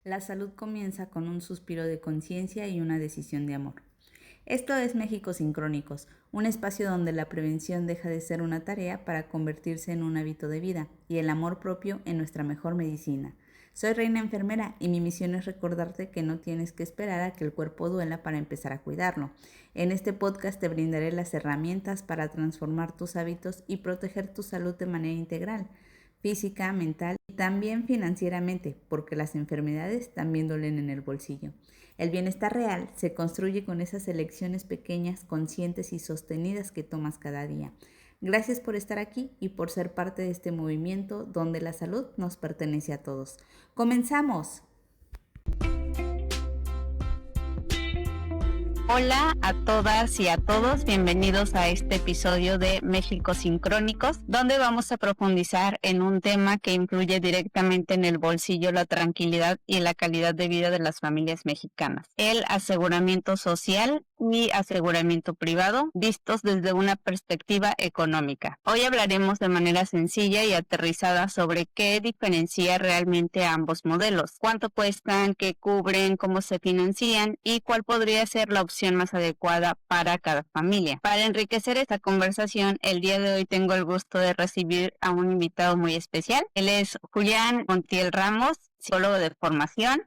La salud comienza con un suspiro de conciencia y una decisión de amor. Esto es México Sincrónicos, un espacio donde la prevención deja de ser una tarea para convertirse en un hábito de vida y el amor propio en nuestra mejor medicina. Soy Reina Enfermera y mi misión es recordarte que no tienes que esperar a que el cuerpo duela para empezar a cuidarlo. En este podcast te brindaré las herramientas para transformar tus hábitos y proteger tu salud de manera integral, física, mental y también financieramente, porque las enfermedades también duelen en el bolsillo. El bienestar real se construye con esas elecciones pequeñas, conscientes y sostenidas que tomas cada día. Gracias por estar aquí y por ser parte de este movimiento donde la salud nos pertenece a todos. ¡Comenzamos! Hola a todas y a todos, bienvenidos a este episodio de México Sincrónicos, donde vamos a profundizar en un tema que influye directamente en el bolsillo, la tranquilidad y la calidad de vida de las familias mexicanas: el aseguramiento social y aseguramiento privado, vistos desde una perspectiva económica. Hoy hablaremos de manera sencilla y aterrizada sobre qué diferencia realmente a ambos modelos, cuánto cuestan, qué cubren, cómo se financian y cuál podría ser la opción más adecuada para cada familia. Para enriquecer esta conversación, el día de hoy tengo el gusto de recibir a un invitado muy especial. Él es Julián Montiel Ramos, psicólogo de formación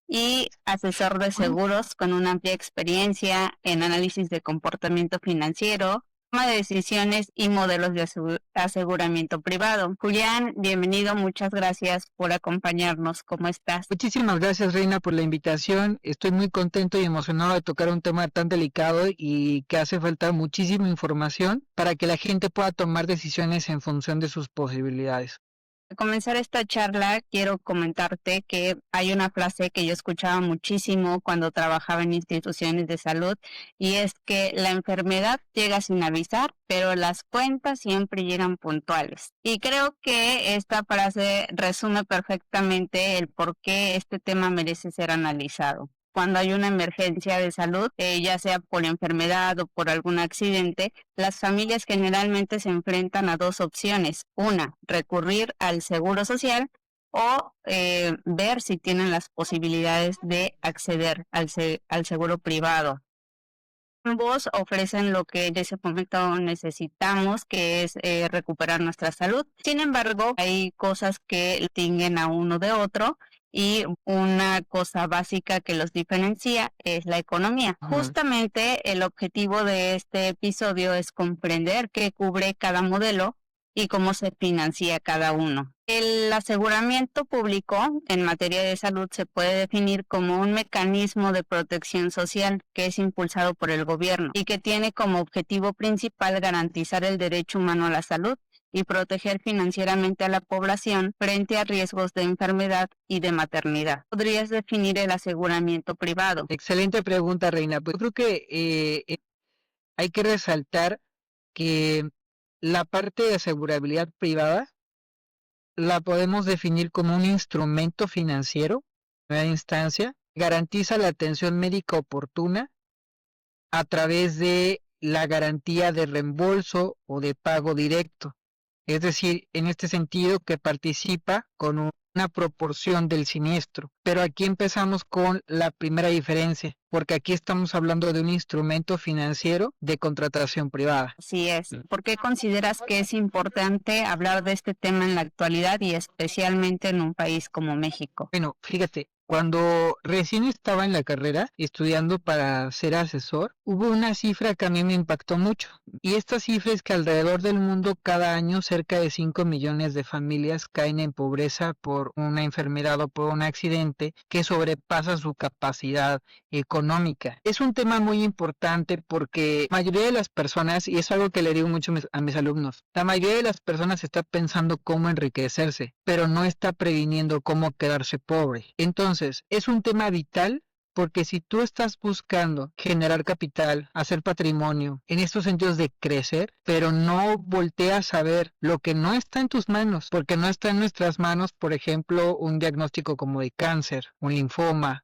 y asesor de seguros con una amplia experiencia en análisis de comportamiento financiero, toma de decisiones y modelos de aseguramiento privado. Julián, bienvenido, muchas gracias por acompañarnos. ¿Cómo estás? Muchísimas gracias, Reina, por la invitación. Estoy muy contento y emocionado de tocar un tema tan delicado y que hace falta muchísima información para que la gente pueda tomar decisiones en función de sus posibilidades. Al comenzar esta charla, quiero comentarte que hay una frase que yo escuchaba muchísimo cuando trabajaba en instituciones de salud, y es que la enfermedad llega sin avisar, pero las cuentas siempre llegan puntuales. Y creo que esta frase resume perfectamente el por qué este tema merece ser analizado. Cuando hay una emergencia de salud, ya sea por enfermedad o por algún accidente, las familias generalmente se enfrentan a dos opciones: una, recurrir al seguro social, o ver si tienen las posibilidades de acceder al seguro privado. Ambos ofrecen lo que en ese momento necesitamos, que es recuperar nuestra salud. Sin embargo, hay cosas que distinguen a uno de otro, y una cosa básica que los diferencia es la economía. Justamente el objetivo de este episodio es comprender qué cubre cada modelo y cómo se financia cada uno. El aseguramiento público en materia de salud se puede definir como un mecanismo de protección social que es impulsado por el gobierno y que tiene como objetivo principal garantizar el derecho humano a la salud y proteger financieramente a la población frente a riesgos de enfermedad y de maternidad. ¿Podrías definir el aseguramiento privado? Excelente pregunta, Reina. Pues yo creo que hay que resaltar que la parte de asegurabilidad privada la podemos definir como un instrumento financiero, en primera instancia, garantiza la atención médica oportuna a través de la garantía de reembolso o de pago directo. Es decir, en este sentido que participa con una proporción del siniestro. Pero aquí empezamos con la primera diferencia, porque aquí estamos hablando de un instrumento financiero de contratación privada. Así es. ¿Por qué consideras que es importante hablar de este tema en la actualidad y especialmente en un país como México? Bueno, fíjate, cuando recién estaba en la carrera estudiando para ser asesor, hubo una cifra que a mí me impactó mucho. Y esta cifra es que alrededor del mundo cada año cerca de 5 millones de familias caen en pobreza por una enfermedad o por un accidente que sobrepasa su capacidad económica. Es un tema muy importante porque la mayoría de las personas, y es algo que le digo mucho a mis alumnos, la mayoría de las personas está pensando cómo enriquecerse, pero no está previniendo cómo quedarse pobre. Entonces, es un tema vital porque si tú estás buscando generar capital, hacer patrimonio, en estos sentidos de crecer, pero no volteas a ver lo que no está en tus manos, porque no está en nuestras manos, por ejemplo, un diagnóstico como de cáncer, un linfoma,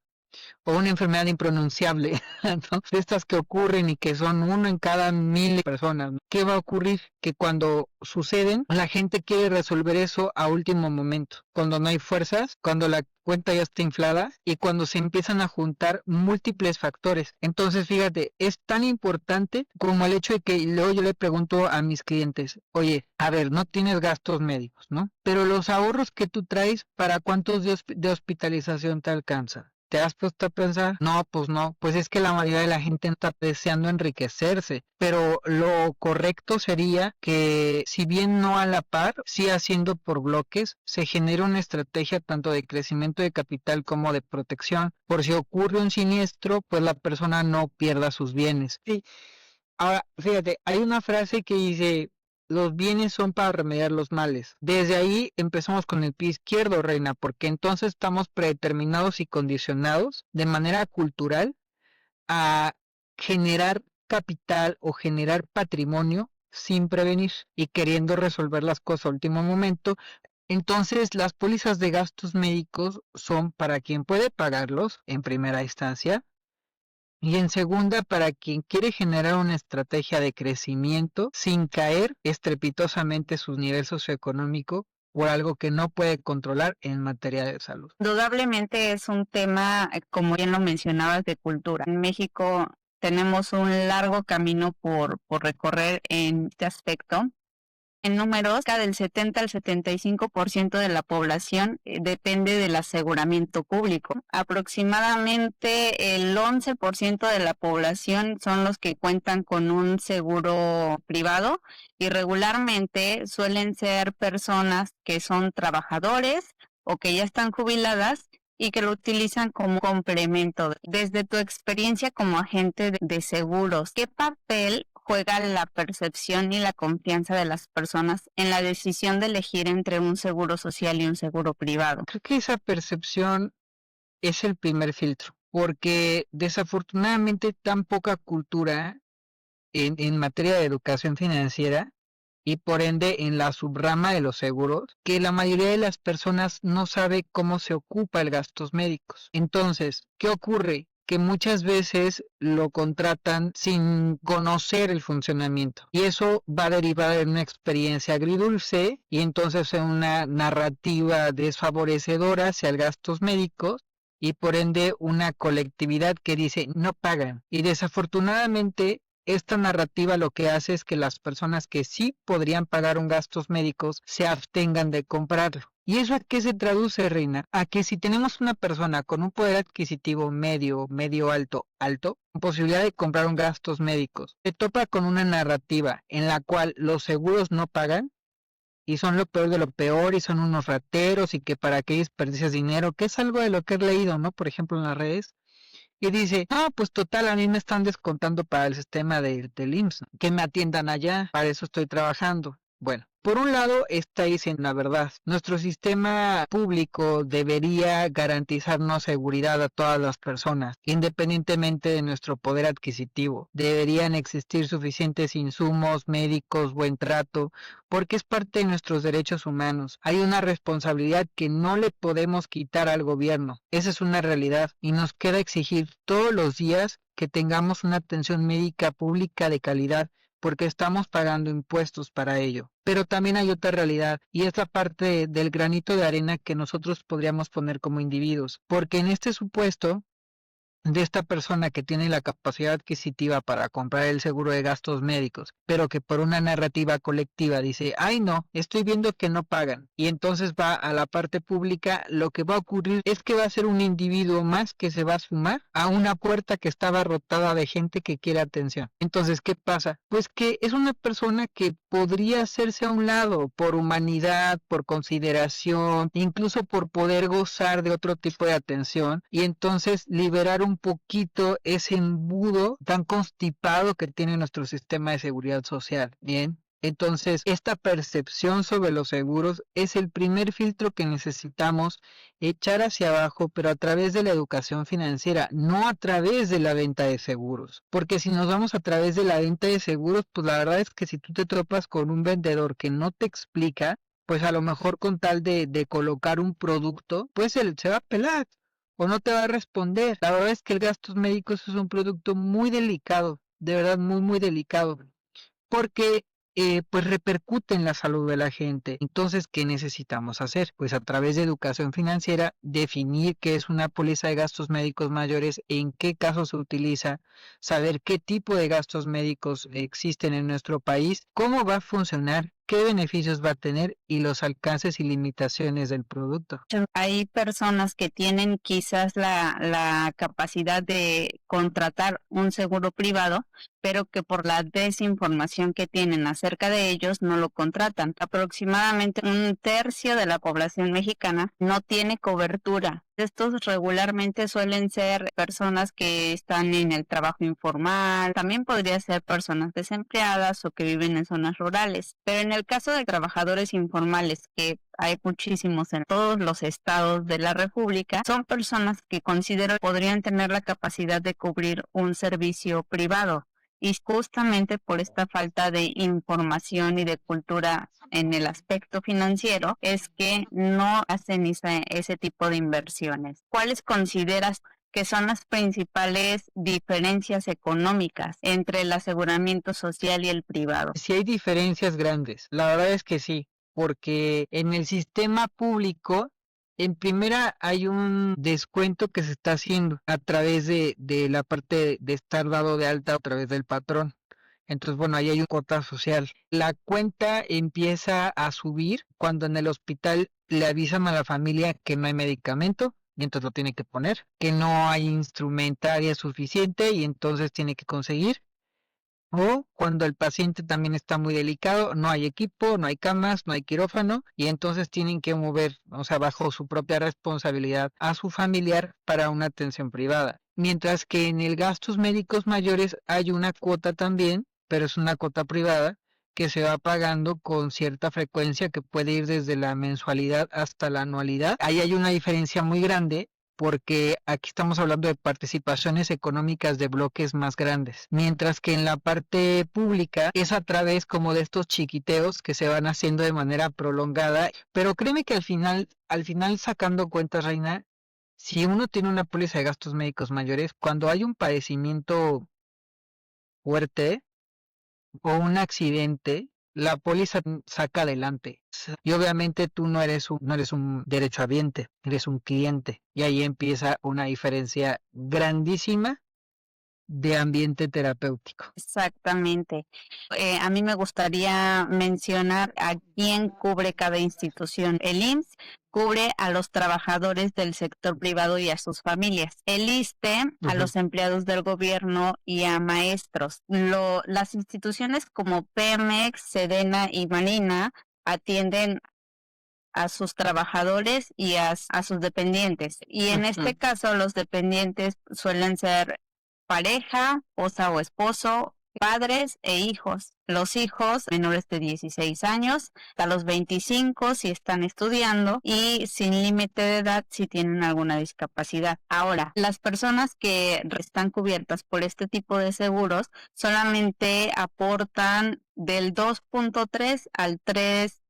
o una enfermedad impronunciable, ¿no? De estas que ocurren y que son uno en cada 1000 personas, ¿no? ¿Qué va a ocurrir? Que cuando suceden, la gente quiere resolver eso a último momento, cuando no hay fuerzas, cuando la cuenta ya está inflada y cuando se empiezan a juntar múltiples factores. Entonces, fíjate, es tan importante como el hecho de que luego yo le pregunto a mis clientes, oye, a ver, no tienes gastos médicos, ¿no? Pero los ahorros que tú traes, ¿para cuántos de hospitalización te alcanza? ¿Te has puesto a pensar? No, pues no, pues es que la mayoría de la gente está deseando enriquecerse, pero lo correcto sería que si bien no a la par, sí haciendo por bloques, se genere una estrategia tanto de crecimiento de capital como de protección, por si ocurre un siniestro, pues la persona no pierda sus bienes. Sí. Ahora, fíjate, hay una frase que dice, los bienes son para remediar los males. Desde ahí empezamos con el pie izquierdo, reina, porque entonces estamos predeterminados y condicionados de manera cultural a generar capital o generar patrimonio sin prevenir y queriendo resolver las cosas a último momento. Entonces, las pólizas de gastos médicos son para quien puede pagarlos en primera instancia y en segunda, para quien quiere generar una estrategia de crecimiento sin caer estrepitosamente su nivel socioeconómico por algo que no puede controlar en materia de salud. Indudablemente es un tema, como bien lo mencionabas, de cultura. En México tenemos un largo camino por recorrer en este aspecto. En números, cerca del 70 al 75% de la población depende del aseguramiento público. Aproximadamente el 11% de la población son los que cuentan con un seguro privado y regularmente suelen ser personas que son trabajadores o que ya están jubiladas y que lo utilizan como complemento. Desde tu experiencia como agente de seguros, ¿qué papel juega la percepción y la confianza de las personas en la decisión de elegir entre un seguro social y un seguro privado? Creo que esa percepción es el primer filtro, porque desafortunadamente tan poca cultura en materia de educación financiera y por ende en la subrama de los seguros, que la mayoría de las personas no sabe cómo se ocupa el gastos médicos. Entonces, ¿qué ocurre? Que muchas veces lo contratan sin conocer el funcionamiento y eso va a derivar en una experiencia agridulce y entonces en una narrativa desfavorecedora hacia el gastos médicos y por ende una colectividad que dice no pagan y desafortunadamente esta narrativa lo que hace es que las personas que sí podrían pagar un gastos médicos se abstengan de comprarlo. ¿Y eso a qué se traduce, Reina? A que si tenemos una persona con un poder adquisitivo medio, medio alto, alto, posibilidad de comprar un gastos médicos, se topa con una narrativa en la cual los seguros no pagan y son lo peor de lo peor y son unos rateros y que para qué desperdicias dinero, que es algo de lo que he leído, ¿no? Por ejemplo, en las redes. Y dice, no, pues total, a mí me están descontando para el sistema del IMSS, ¿no? Que me atiendan allá, para eso estoy trabajando. Bueno, por un lado está diciendo la verdad, nuestro sistema público debería garantizarnos seguridad a todas las personas, independientemente de nuestro poder adquisitivo. Deberían existir suficientes insumos médicos, buen trato, porque es parte de nuestros derechos humanos. Hay una responsabilidad que no le podemos quitar al gobierno. Esa es una realidad y nos queda exigir todos los días que tengamos una atención médica pública de calidad porque estamos pagando impuestos para ello. Pero también hay otra realidad y es la parte del granito de arena que nosotros podríamos poner como individuos, porque en este supuesto de esta persona que tiene la capacidad adquisitiva para comprar el seguro de gastos médicos, pero que por una narrativa colectiva dice, ay no, estoy viendo que no pagan, y entonces va a la parte pública, lo que va a ocurrir es que va a ser un individuo más que se va a sumar a una puerta que estaba rotada de gente que quiere atención. Entonces, ¿qué pasa? Pues que es una persona que podría hacerse a un lado por humanidad, por consideración, incluso por poder gozar de otro tipo de atención, y entonces liberar un poquito ese embudo tan constipado que tiene nuestro sistema de seguridad social. Bien, entonces esta percepción sobre los seguros es el primer filtro que necesitamos echar hacia abajo, pero a través de la educación financiera, no a través de la venta de seguros, porque si nos vamos a través de la venta de seguros, pues la verdad es que si tú te topas con un vendedor que no te explica, pues a lo mejor con tal de colocar un producto, pues él se va a pelar. o no te va a responder. La verdad es que el gastos médicos es un producto muy delicado, de verdad muy, muy delicado, porque pues repercute en la salud de la gente. Entonces, ¿qué necesitamos hacer? Pues a través de educación financiera, definir qué es una póliza de gastos médicos mayores, en qué casos se utiliza, saber qué tipo de gastos médicos existen en nuestro país, cómo va a funcionar, qué beneficios va a tener y los alcances y limitaciones del producto. Hay personas que tienen quizás la capacidad de contratar un seguro privado, pero que por la desinformación que tienen acerca de ellos no lo contratan. Aproximadamente un tercio de la población mexicana no tiene cobertura. Estos regularmente suelen ser personas que están en el trabajo informal, también podría ser personas desempleadas o que viven en zonas rurales. Pero en el caso de trabajadores informales, que hay muchísimos en todos los estados de la República, son personas que considero podrían tener la capacidad de cubrir un servicio privado. Y justamente por esta falta de información y de cultura en el aspecto financiero es que no hacen ese tipo de inversiones. ¿Cuáles consideras que son las principales diferencias económicas entre el aseguramiento social y el privado? Sí hay diferencias grandes, la verdad es que sí, porque en el sistema público, en primera hay un descuento que se está haciendo a través de la parte de estar dado de alta a través del patrón. Entonces, bueno, ahí hay una cuota social. La cuenta empieza a subir cuando en el hospital le avisan a la familia que no hay medicamento y entonces lo tiene que poner, que no hay instrumentaria suficiente y entonces tiene que conseguir. O cuando el paciente también está muy delicado, no hay equipo, no hay camas, no hay quirófano y entonces tienen que mover, o sea, bajo su propia responsabilidad a su familiar para una atención privada. Mientras que en el gastos médicos mayores hay una cuota también, pero es una cuota privada que se va pagando con cierta frecuencia que puede ir desde la mensualidad hasta la anualidad. Ahí hay una diferencia muy grande porque aquí estamos hablando de participaciones económicas de bloques más grandes, mientras que en la parte pública es a través como de estos chiquiteos que se van haciendo de manera prolongada, pero créeme que al final sacando cuentas, Reina, si uno tiene una póliza de gastos médicos mayores, cuando hay un padecimiento fuerte o un accidente, la póliza saca adelante. Y obviamente tú no eres un derechohabiente, eres un cliente. Y ahí empieza una diferencia grandísima de ambiente terapéutico. Exactamente. A mí me gustaría mencionar a quién cubre cada institución. El IMSS cubre a los trabajadores del sector privado y a sus familias. El ISSSTE a los empleados del gobierno y a maestros. Las instituciones como Pemex, Sedena y Marina atienden a sus trabajadores y a sus dependientes. Y en este caso, los dependientes suelen ser pareja, esposa o esposo, padres e hijos. Los hijos menores de 16 años, hasta los 25 si están estudiando y sin límite de edad si tienen alguna discapacidad. Ahora, las personas que están cubiertas por este tipo de seguros solamente aportan del 2.3 al 3%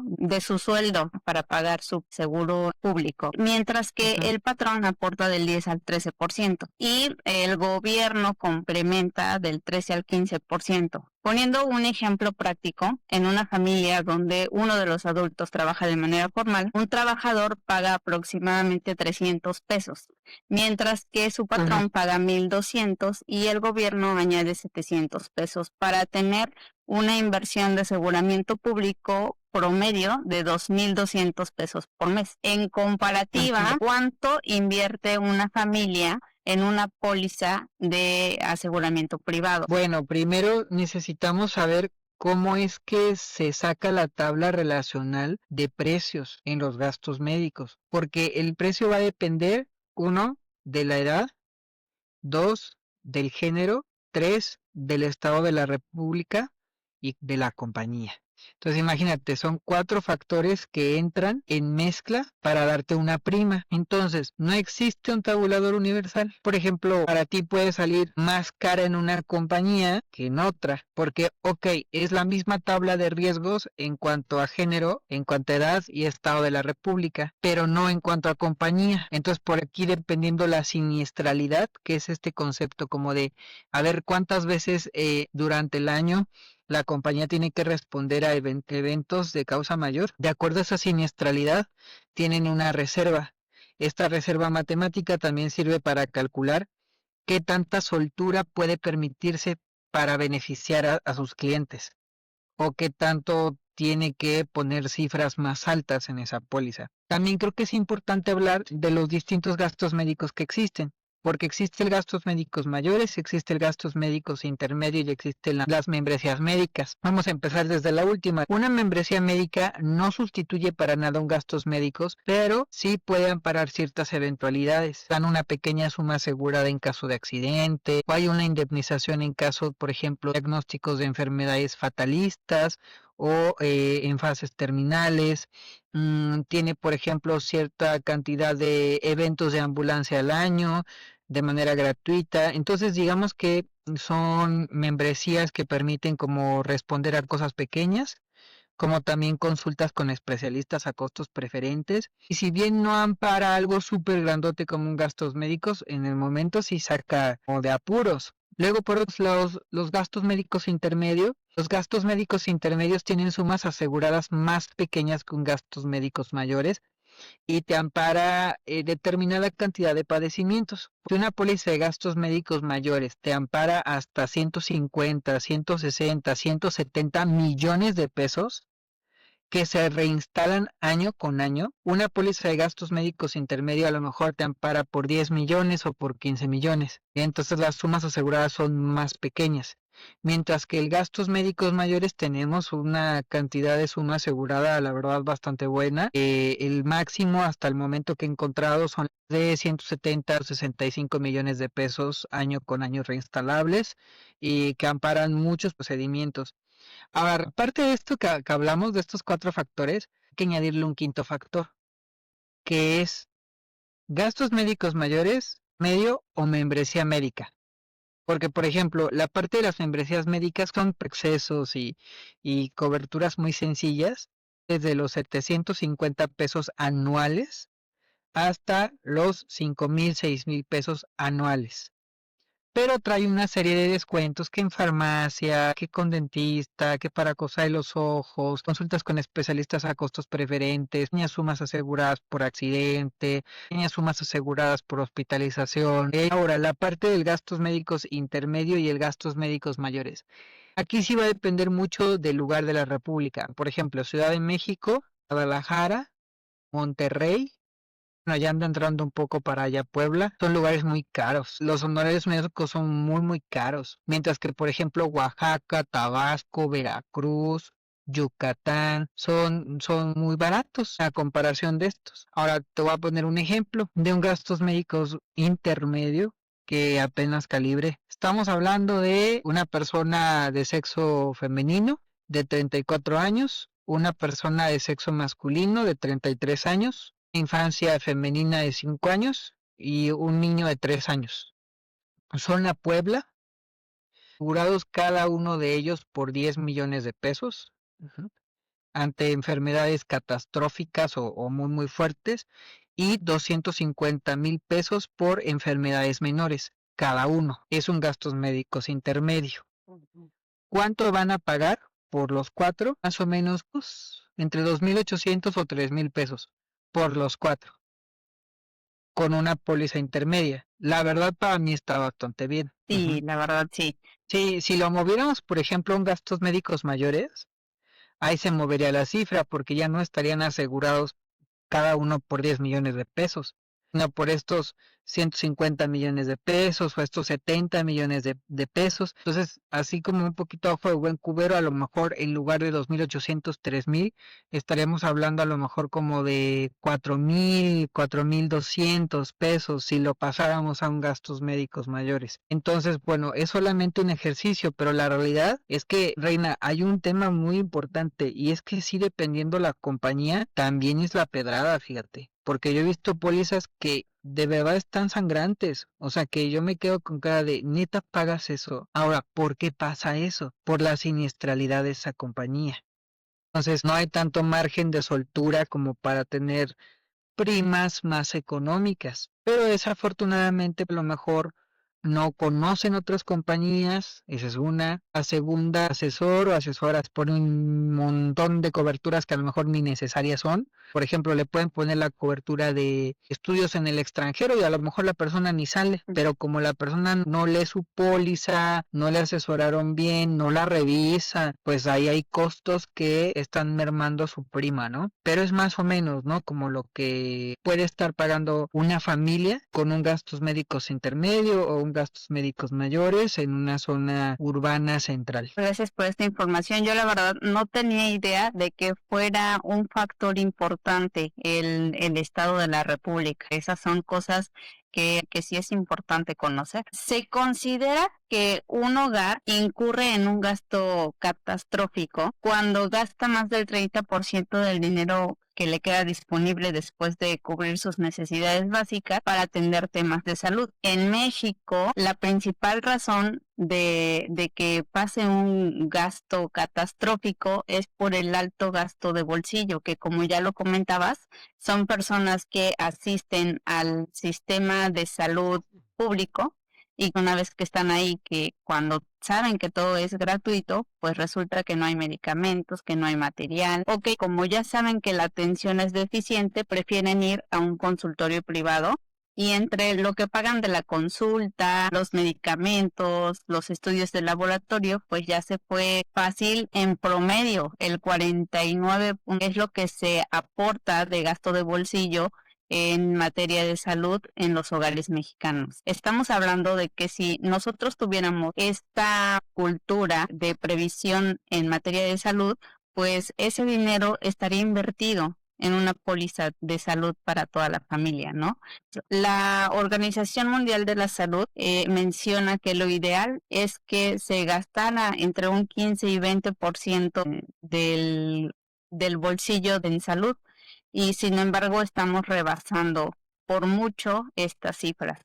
de su sueldo para pagar su seguro público, mientras que el patrón aporta del 10 al 13% y el gobierno complementa del 13 al 15%. Poniendo un ejemplo práctico, en una familia donde uno de los adultos trabaja de manera formal, un trabajador paga aproximadamente 300 pesos, mientras que su patrón paga 1,200 y el gobierno añade 700 pesos para tener una inversión de aseguramiento público promedio de 2,200 pesos por mes. En comparativa, ¿cuánto invierte una familia en una póliza de aseguramiento privado? Bueno, primero necesitamos saber cómo es que se saca la tabla relacional de precios en los gastos médicos, porque el precio va a depender, uno, de la edad, dos, del género, tres, del estado de la república y de la compañía. Entonces imagínate, son 4 factores que entran en mezcla para darte una prima. Entonces, no existe un tabulador universal. Por ejemplo, para ti puede salir más cara en una compañía que en otra, porque, ok, es la misma tabla de riesgos en cuanto a género, en cuanto a edad y estado de la república, pero no en cuanto a compañía. Entonces, por aquí dependiendo la siniestralidad, que es este concepto como de, a ver cuántas veces durante el año la compañía tiene que responder a eventos de causa mayor. De acuerdo a esa siniestralidad, tienen una reserva. Esta reserva matemática también sirve para calcular qué tanta soltura puede permitirse para beneficiar a sus clientes o qué tanto tiene que poner cifras más altas en esa póliza. También creo que es importante hablar de los distintos gastos médicos que existen, porque existe el gastos médicos mayores, existe el gastos médicos intermedios y existen las membresías médicas. Vamos a empezar desde la última. Una membresía médica no sustituye para nada un gastos médicos, pero sí puede amparar ciertas eventualidades. Dan una pequeña suma asegurada en caso de accidente, o hay una indemnización en caso, por ejemplo, de diagnósticos de enfermedades fatalistas o en fases terminales. Tiene, por ejemplo, cierta cantidad de eventos de ambulancia al año de manera gratuita. Entonces, digamos que son membresías que permiten como responder a cosas pequeñas, como también consultas con especialistas a costos preferentes. Y si bien no ampara algo súper grandote como un gastos médicos, en el momento sí saca como de apuros. Luego, por otros lados, los gastos médicos intermedios. Los gastos médicos intermedios tienen sumas aseguradas más pequeñas que un gastos médicos mayores y te ampara determinada cantidad de padecimientos. Si una póliza de gastos médicos mayores te ampara hasta 150, 160, 170 millones de pesos, que se reinstalan año con año. Una póliza de gastos médicos intermedio a lo mejor te ampara por 10 millones o por 15 millones. Entonces las sumas aseguradas son más pequeñas. Mientras que el gastos médicos mayores tenemos una cantidad de suma asegurada, la verdad, bastante buena. El máximo hasta el momento que he encontrado son de 170 o 65 millones de pesos año con año reinstalables y que amparan muchos procedimientos. Ahora, aparte de esto que hablamos de estos 4 factores, hay que añadirle un quinto factor, que es gastos médicos mayores, medio o membresía médica. Porque, por ejemplo, la parte de las membresías médicas son excesos y coberturas muy sencillas, desde los 750 pesos anuales hasta los 5,000, 6,000 pesos anuales. Pero trae una serie de descuentos que en farmacia, que con dentista, que para cosa de los ojos, consultas con especialistas a costos preferentes, pequeñas sumas aseguradas por accidente, pequeñas sumas aseguradas por hospitalización. Ahora, la parte del gastos médicos intermedio y el gastos médicos mayores. Aquí sí va a depender mucho del lugar de la República. Por ejemplo, Ciudad de México, Guadalajara, Monterrey. Bueno, ya ando entrando un poco para allá, Puebla, son lugares muy caros. Los honorarios médicos son muy, muy caros. Mientras que, por ejemplo, Oaxaca, Tabasco, Veracruz, Yucatán, son muy baratos a comparación de estos. Ahora te voy a poner un ejemplo de un gastos médicos intermedio que apenas calibre. Estamos hablando de una persona de sexo femenino de 34 años, una persona de sexo masculino de 33 años, infancia femenina de 5 años y un niño de 3 años. Zona Puebla, asegurados cada uno de ellos por 10 millones de pesos ante enfermedades catastróficas o muy muy fuertes y 250,000 pesos por enfermedades menores cada uno. Es un gastos médicos intermedio. ¿Cuánto van a pagar por los 4? Más o menos pues, entre 2,800 o 3,000 pesos por los 4, con una póliza intermedia. La verdad para mí está bastante bien. Sí, la verdad sí. Sí, si lo moviéramos, por ejemplo, en gastos médicos mayores, ahí se movería la cifra porque ya no estarían asegurados cada uno por 10 millones de pesos. no, por estos 150 millones de pesos o estos 70 millones de pesos. Entonces, así como un poquito a ojo de buen cubero, a lo mejor en lugar de 2.800, 3.000, estaríamos hablando a lo mejor como de 4.000, 4.200 pesos si lo pasáramos a un gastos médicos mayores. Entonces, bueno, es solamente un ejercicio, pero la realidad es que, Reina, hay un tema muy importante y es que sí, dependiendo la compañía, también es la pedrada, fíjate. Porque yo he visto pólizas que de verdad están sangrantes. O sea, que yo me quedo con cara de, neta, pagas eso. Ahora, ¿por qué pasa eso? Por la siniestralidad de esa compañía. Entonces, no hay tanto margen de soltura como para tener primas más económicas. Pero desafortunadamente, a lo mejor no conocen otras compañías, esa es una. La segunda, asesor o asesoras por un montón de coberturas que a lo mejor ni necesarias son. Por ejemplo, le pueden poner la cobertura de estudios en el extranjero y a lo mejor la persona ni sale, pero como la persona no lee su póliza, no le asesoraron bien, no la revisa, pues ahí hay costos que están mermando su prima, ¿no? Pero es más o menos, ¿no? Como lo que puede estar pagando una familia con un gastos médicos intermedio o un gastos médicos mayores en una zona urbana central. Gracias por esta información. Yo la verdad no tenía idea de que fuera un factor importante el Estado de la República. Esas son cosas que sí es importante conocer. Se considera que un hogar incurre en un gasto catastrófico cuando gasta más del 30% del dinero que le queda disponible después de cubrir sus necesidades básicas para atender temas de salud. En México, la principal razón de que pase un gasto catastrófico es por el alto gasto de bolsillo, que como ya lo comentabas, son personas que asisten al sistema de salud público y una vez que están ahí, que cuando saben que todo es gratuito, pues resulta que no hay medicamentos, que no hay material, o que como ya saben que la atención es deficiente, prefieren ir a un consultorio privado y entre lo que pagan de la consulta, los medicamentos, los estudios de laboratorio, pues ya se fue fácil en promedio. El 49 es lo que se aporta de gasto de bolsillo en materia de salud en los hogares mexicanos. Estamos hablando de que si nosotros tuviéramos esta cultura de previsión en materia de salud, pues ese dinero estaría invertido en una póliza de salud para toda la familia, ¿no? La Organización Mundial de la Salud menciona que lo ideal es que se gastara entre un 15 y 20% del bolsillo en salud y sin embargo estamos rebasando por mucho estas cifras.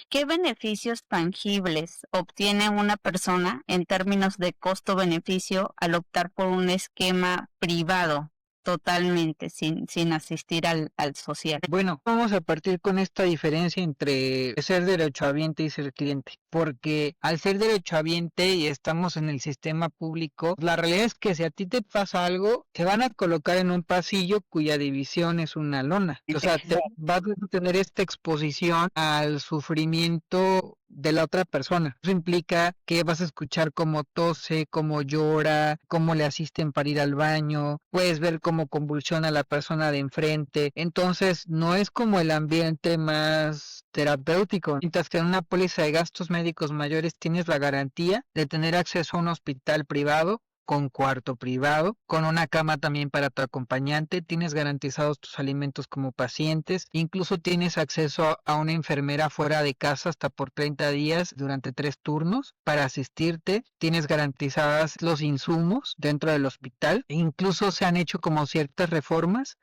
¿Qué beneficios tangibles obtiene una persona en términos de costo-beneficio al optar por un esquema privado totalmente sin asistir al social? Bueno, vamos a partir con esta diferencia entre ser derechohabiente y ser cliente, porque al ser derechohabiente y estamos en el sistema público, la realidad es que si a ti te pasa algo, te van a colocar en un pasillo cuya división es una lona. O sea, te vas a tener esta exposición al sufrimiento de la otra persona. Eso implica que vas a escuchar cómo tose, cómo llora, cómo le asisten para ir al baño, puedes ver cómo convulsiona la persona de enfrente. Entonces, no es como el ambiente más terapéutico. Mientras que en una póliza de gastos médicos mayores tienes la garantía de tener acceso a un hospital privado con cuarto privado, con una cama también para tu acompañante, tienes garantizados tus alimentos como pacientes, incluso tienes acceso a una enfermera fuera de casa hasta por 30 días durante 3 turnos para asistirte, tienes garantizadas los insumos dentro del hospital, incluso se han hecho como ciertas reformas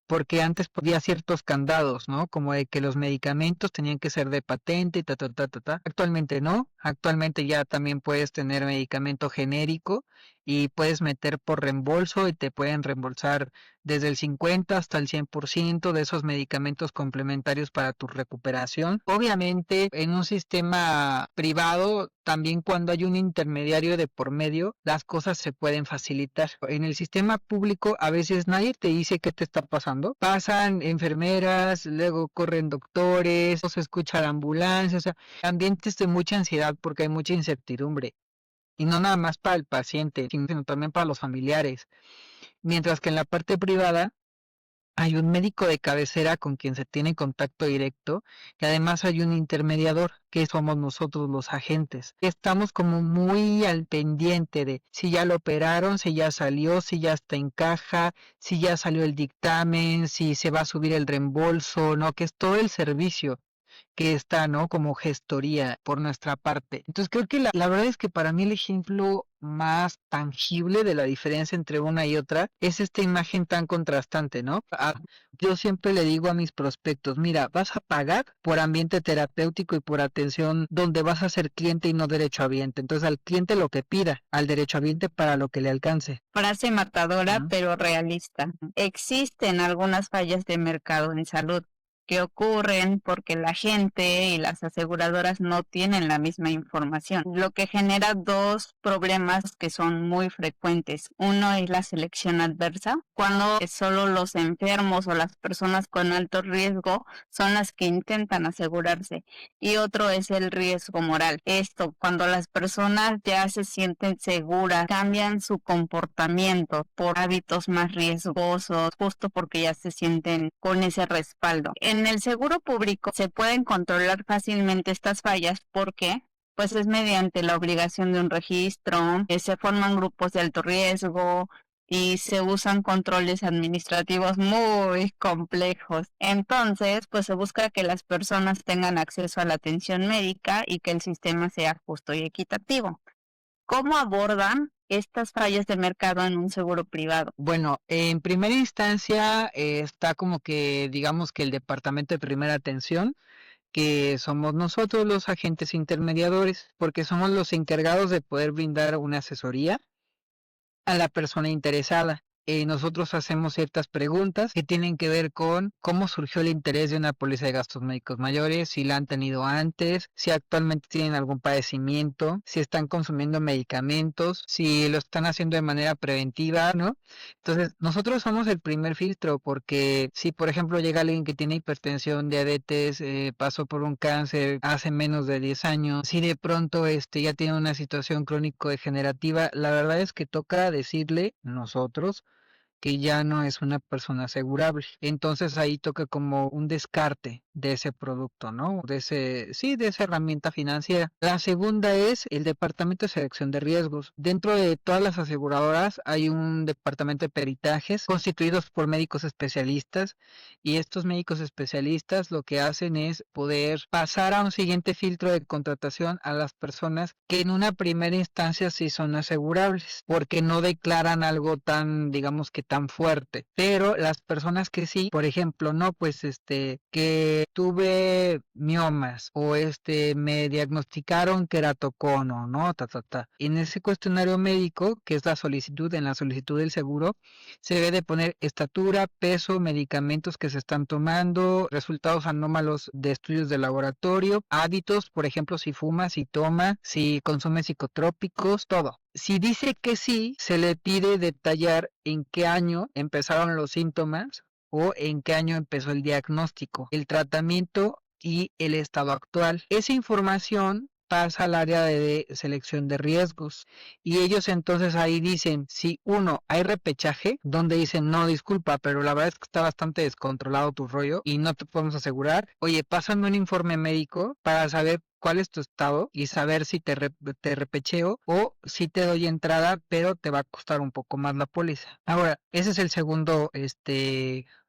porque antes podía ciertos candados, ¿no? Como de que los medicamentos tenían que ser de patente, ta, ta, ta, ta, ta. Actualmente no, actualmente ya también puedes tener medicamento genérico y puedes meter por reembolso y te pueden reembolsar desde el 50 hasta el 100% de esos medicamentos complementarios para tu recuperación. Obviamente, en un sistema privado, también cuando hay un intermediario de por medio, las cosas se pueden facilitar. En el sistema público, a veces nadie te dice qué te está pasando. Pasan enfermeras, luego corren doctores, o se escucha la ambulancia, o sea, ambientes de mucha ansiedad porque hay mucha incertidumbre. Y no nada más para el paciente, sino también para los familiares. Mientras que en la parte privada Hay un médico de cabecera con quien se tiene contacto directo y además hay un intermediador que somos nosotros los agentes. Estamos como muy al pendiente de si ya lo operaron, si ya salió, si ya está en caja, si ya salió el dictamen, si se va a subir el reembolso, ¿no? Que es todo el servicio que está, ¿no? Como gestoría por nuestra parte. Entonces creo que la verdad es que para mí el ejemplo más tangible de la diferencia entre una y otra es esta imagen tan contrastante, ¿no? Yo siempre le digo a mis prospectos, mira, vas a pagar por ambiente terapéutico y por atención donde vas a ser cliente y no derechohabiente. Entonces al cliente lo que pida, al derechohabiente para lo que le alcance. Frase matadora, ¿No? pero realista. Existen algunas fallas de mercado en salud que ocurren porque la gente y las aseguradoras no tienen la misma información, lo que genera dos problemas que son muy frecuentes. Uno es la selección adversa, cuando solo los enfermos o las personas con alto riesgo son las que intentan asegurarse, y otro es el riesgo moral. Esto, cuando las personas ya se sienten seguras, cambian su comportamiento por hábitos más riesgosos, justo porque ya se sienten con ese respaldo. En el seguro público se pueden controlar fácilmente estas fallas porque pues es mediante la obligación de un registro, se forman grupos de alto riesgo y se usan controles administrativos muy complejos. Entonces, pues se busca que las personas tengan acceso a la atención médica y que el sistema sea justo y equitativo. ¿Cómo abordan estas fallas de mercado en un seguro privado? Bueno, en primera instancia está como que digamos que el departamento de primera atención, que somos nosotros los agentes intermediadores, porque somos los encargados de poder brindar una asesoría a la persona interesada. Nosotros hacemos ciertas preguntas que tienen que ver con cómo surgió el interés de una póliza de gastos médicos mayores, si la han tenido antes, si actualmente tienen algún padecimiento, si están consumiendo medicamentos, si lo están haciendo de manera preventiva, ¿no? Entonces, nosotros somos el primer filtro porque si, por ejemplo, llega alguien que tiene hipertensión, diabetes, pasó por un cáncer hace menos de 10 años, si de pronto ya tiene una situación crónico-degenerativa, la verdad es que toca decirle nosotros que ya no es una persona asegurable. Entonces ahí toca como un descarte de ese producto, ¿no? Sí, de esa herramienta financiera. La segunda es el departamento de selección de riesgos. Dentro de todas las aseguradoras hay un departamento de peritajes constituidos por médicos especialistas y estos médicos especialistas lo que hacen es poder pasar a un siguiente filtro de contratación a las personas que en una primera instancia sí son asegurables, porque no declaran algo tan, digamos que tan fuerte, pero las personas que sí, por ejemplo, no, pues que tuve miomas o me diagnosticaron queratocono, ¿no? En ese cuestionario médico, que es la solicitud, en la solicitud del seguro, se debe de poner estatura, peso, medicamentos que se están tomando, resultados anómalos de estudios de laboratorio, hábitos, por ejemplo, si fuma, si toma, si consume psicotrópicos, todo. Si dice que sí, se le pide detallar en qué año empezaron los síntomas o en qué año empezó el diagnóstico, el tratamiento y el estado actual. Esa información pasa al área de selección de riesgos y ellos entonces ahí dicen si uno hay repechaje donde dicen no disculpa pero la verdad es que está bastante descontrolado tu rollo y no te podemos asegurar, oye pásame un informe médico para saber cuál es tu estado y saber si te repecheo o si te doy entrada pero te va a costar un poco más la póliza. Ahora ese es el segundo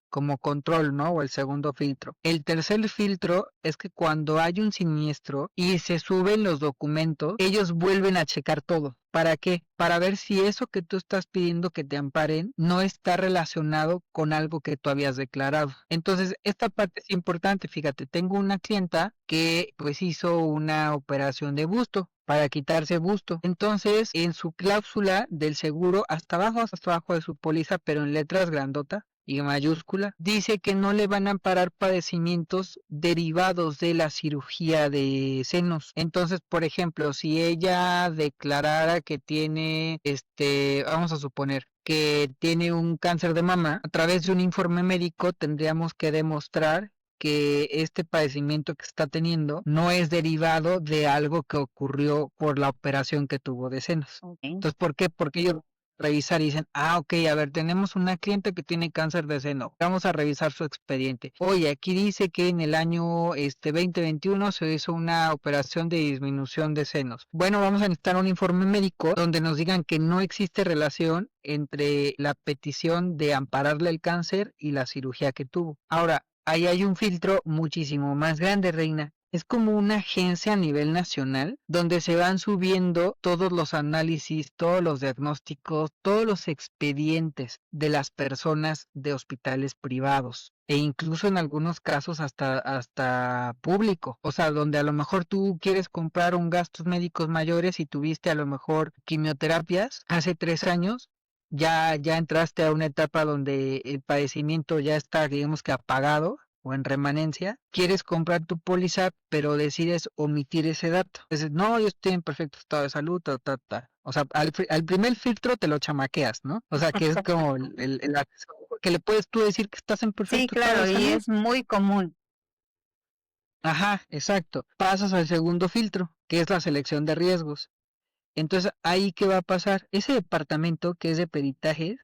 como control, ¿no? O el segundo filtro. El tercer filtro es que cuando hay un siniestro y se suben los documentos, ellos vuelven a checar todo. ¿Para qué? Para ver si eso que tú estás pidiendo que te amparen no está relacionado con algo que tú habías declarado. Entonces, esta parte es importante. Fíjate, tengo una clienta que pues hizo una operación de busto para quitarse busto. Entonces, en su cláusula del seguro, hasta abajo de su póliza, pero en letras grandotas, y mayúscula, dice que no le van a amparar padecimientos derivados de la cirugía de senos. Entonces, por ejemplo, si ella declarara que tiene, vamos a suponer, que tiene un cáncer de mama, a través de un informe médico tendríamos que demostrar que este padecimiento que está teniendo no es derivado de algo que ocurrió por la operación que tuvo de senos. Okay. Entonces, ¿por qué? Porque ellos revisar y dicen, ok, a ver, tenemos una cliente que tiene cáncer de seno, vamos a revisar su expediente. Oye, aquí dice que en el año 2021 se hizo una operación de disminución de senos. Bueno, vamos a necesitar un informe médico donde nos digan que no existe relación entre la petición de ampararle el cáncer y la cirugía que tuvo. Ahora, ahí hay un filtro muchísimo más grande, Reina. Es como una agencia a nivel nacional donde se van subiendo todos los análisis, todos los diagnósticos, todos los expedientes de las personas de hospitales privados e incluso en algunos casos hasta público. O sea, donde a lo mejor tú quieres comprar un gastos médicos mayores y tuviste a lo mejor quimioterapias hace 3 años. Ya entraste a una etapa donde el padecimiento ya está, digamos que apagado o en remanencia, quieres comprar tu póliza, pero decides omitir ese dato. Dices, no, yo estoy en perfecto estado de salud, O sea, al primer filtro te lo chamaqueas, ¿no? O sea, que es como el que le puedes tú decir que estás en Sí, perfecto estado de claro, y salud. es muy común. Ajá, exacto. Pasas al segundo filtro, que es la selección de riesgos. Entonces, ahí, ¿qué va a pasar? Ese departamento que es de peritajes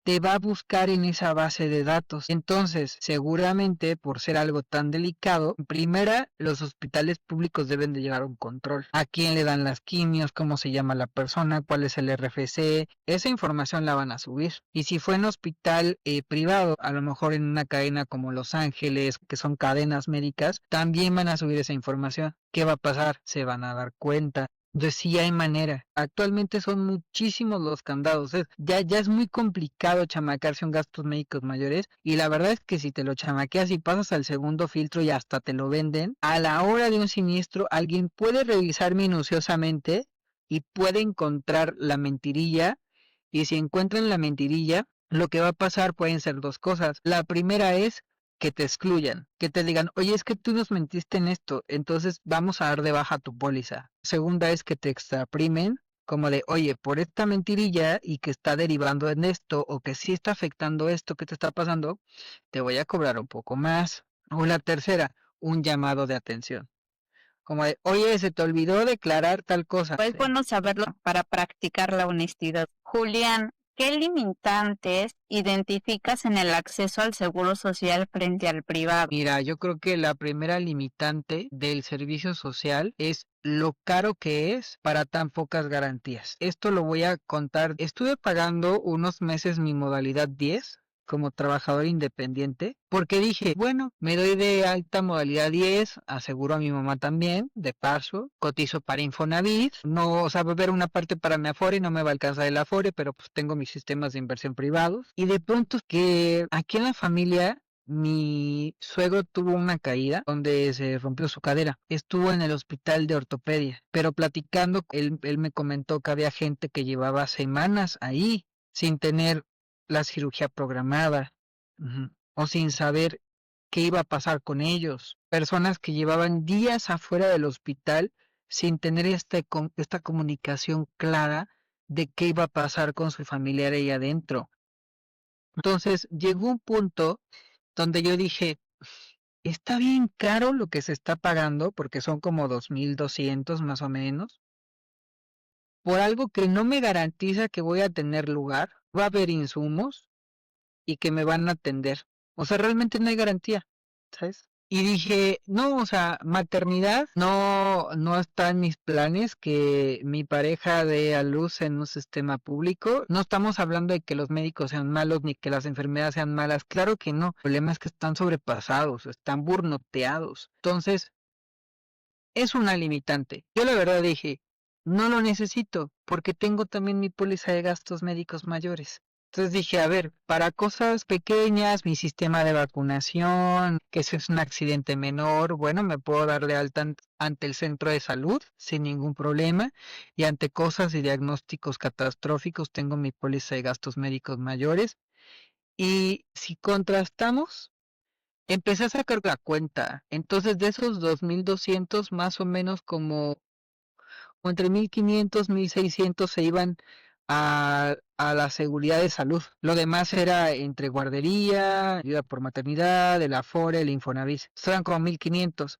te va a buscar en esa base de datos. Entonces, seguramente por ser algo tan delicado, en primera, los hospitales públicos deben de llevar un control. ¿A quién le dan las quimios? ¿Cómo se llama la persona? ¿Cuál es el RFC? Esa información la van a subir. Y si fue en hospital privado, a lo mejor en una cadena como Los Ángeles, que son cadenas médicas, también van a subir esa información. ¿Qué va a pasar? Se van a dar cuenta. Entonces sí hay manera. Actualmente son muchísimos los candados. Ya es muy complicado chamacarse un gastos médicos mayores. Y la verdad es que si te lo chamaqueas y pasas al segundo filtro y hasta te lo venden, a la hora de un siniestro alguien puede revisar minuciosamente y puede encontrar la mentirilla. Y si encuentran la mentirilla, lo que va a pasar pueden ser dos cosas. La primera es que te excluyan, que te digan, oye, es que tú nos mentiste en esto, entonces vamos a dar de baja tu póliza. Segunda es que te extraprimen, como de, oye, por esta mentirilla y que está derivando en esto, o que sí está afectando esto que te está pasando, te voy a cobrar un poco más. O la tercera, un llamado de atención. Como de, oye, se te olvidó declarar tal cosa. Es bueno saberlo para practicar la honestidad. Julián, ¿qué limitantes identificas en el acceso al seguro social frente al privado? Mira, yo creo que la primera limitante del servicio social es lo caro que es para tan pocas garantías. Esto lo voy a contar. Estuve pagando unos meses mi modalidad 10 como trabajador independiente, porque dije, bueno, me doy de alta modalidad 10, aseguro a mi mamá también, de paso, cotizo para Infonavit, no, o sea, va a haber una parte para mi Afore, no me va a alcanzar el Afore, pero pues tengo mis sistemas de inversión privados, y de pronto que aquí en la familia mi suegro tuvo una caída donde se rompió su cadera. Estuvo en el hospital de ortopedia, pero platicando, él me comentó que había gente que llevaba semanas ahí sin tener la cirugía programada, o sin saber qué iba a pasar con ellos. Personas que llevaban días afuera del hospital sin tener esta comunicación clara de qué iba a pasar con su familiar ahí adentro. Entonces llegó un punto donde yo dije, está bien caro lo que se está pagando, porque son como 2,200 más o menos, por algo que no me garantiza que voy a tener lugar, va a haber insumos y que me van a atender. O sea, realmente no hay garantía, ¿sabes? Y dije, no, o sea, maternidad no está en mis planes que mi pareja dé a luz en un sistema público. No estamos hablando de que los médicos sean malos ni que las enfermedades sean malas. Claro que no. El problema es que están sobrepasados, están burnoteados. Entonces, es una limitante. Yo la verdad dije, no lo necesito porque tengo también mi póliza de gastos médicos mayores. Entonces dije, a ver, para cosas pequeñas, mi sistema de vacunación, que si es un accidente menor, bueno, me puedo dar de alta ante el centro de salud sin ningún problema. Y ante cosas y diagnósticos catastróficos, tengo mi póliza de gastos médicos mayores. Y si contrastamos, empecé a sacar la cuenta. Entonces, de esos 2,200, más o menos como entre 1,500, 1,600 se iban a la seguridad de salud. Lo demás era entre guardería, ayuda por maternidad, el Afore, el Infonavit. Eran como 1,500.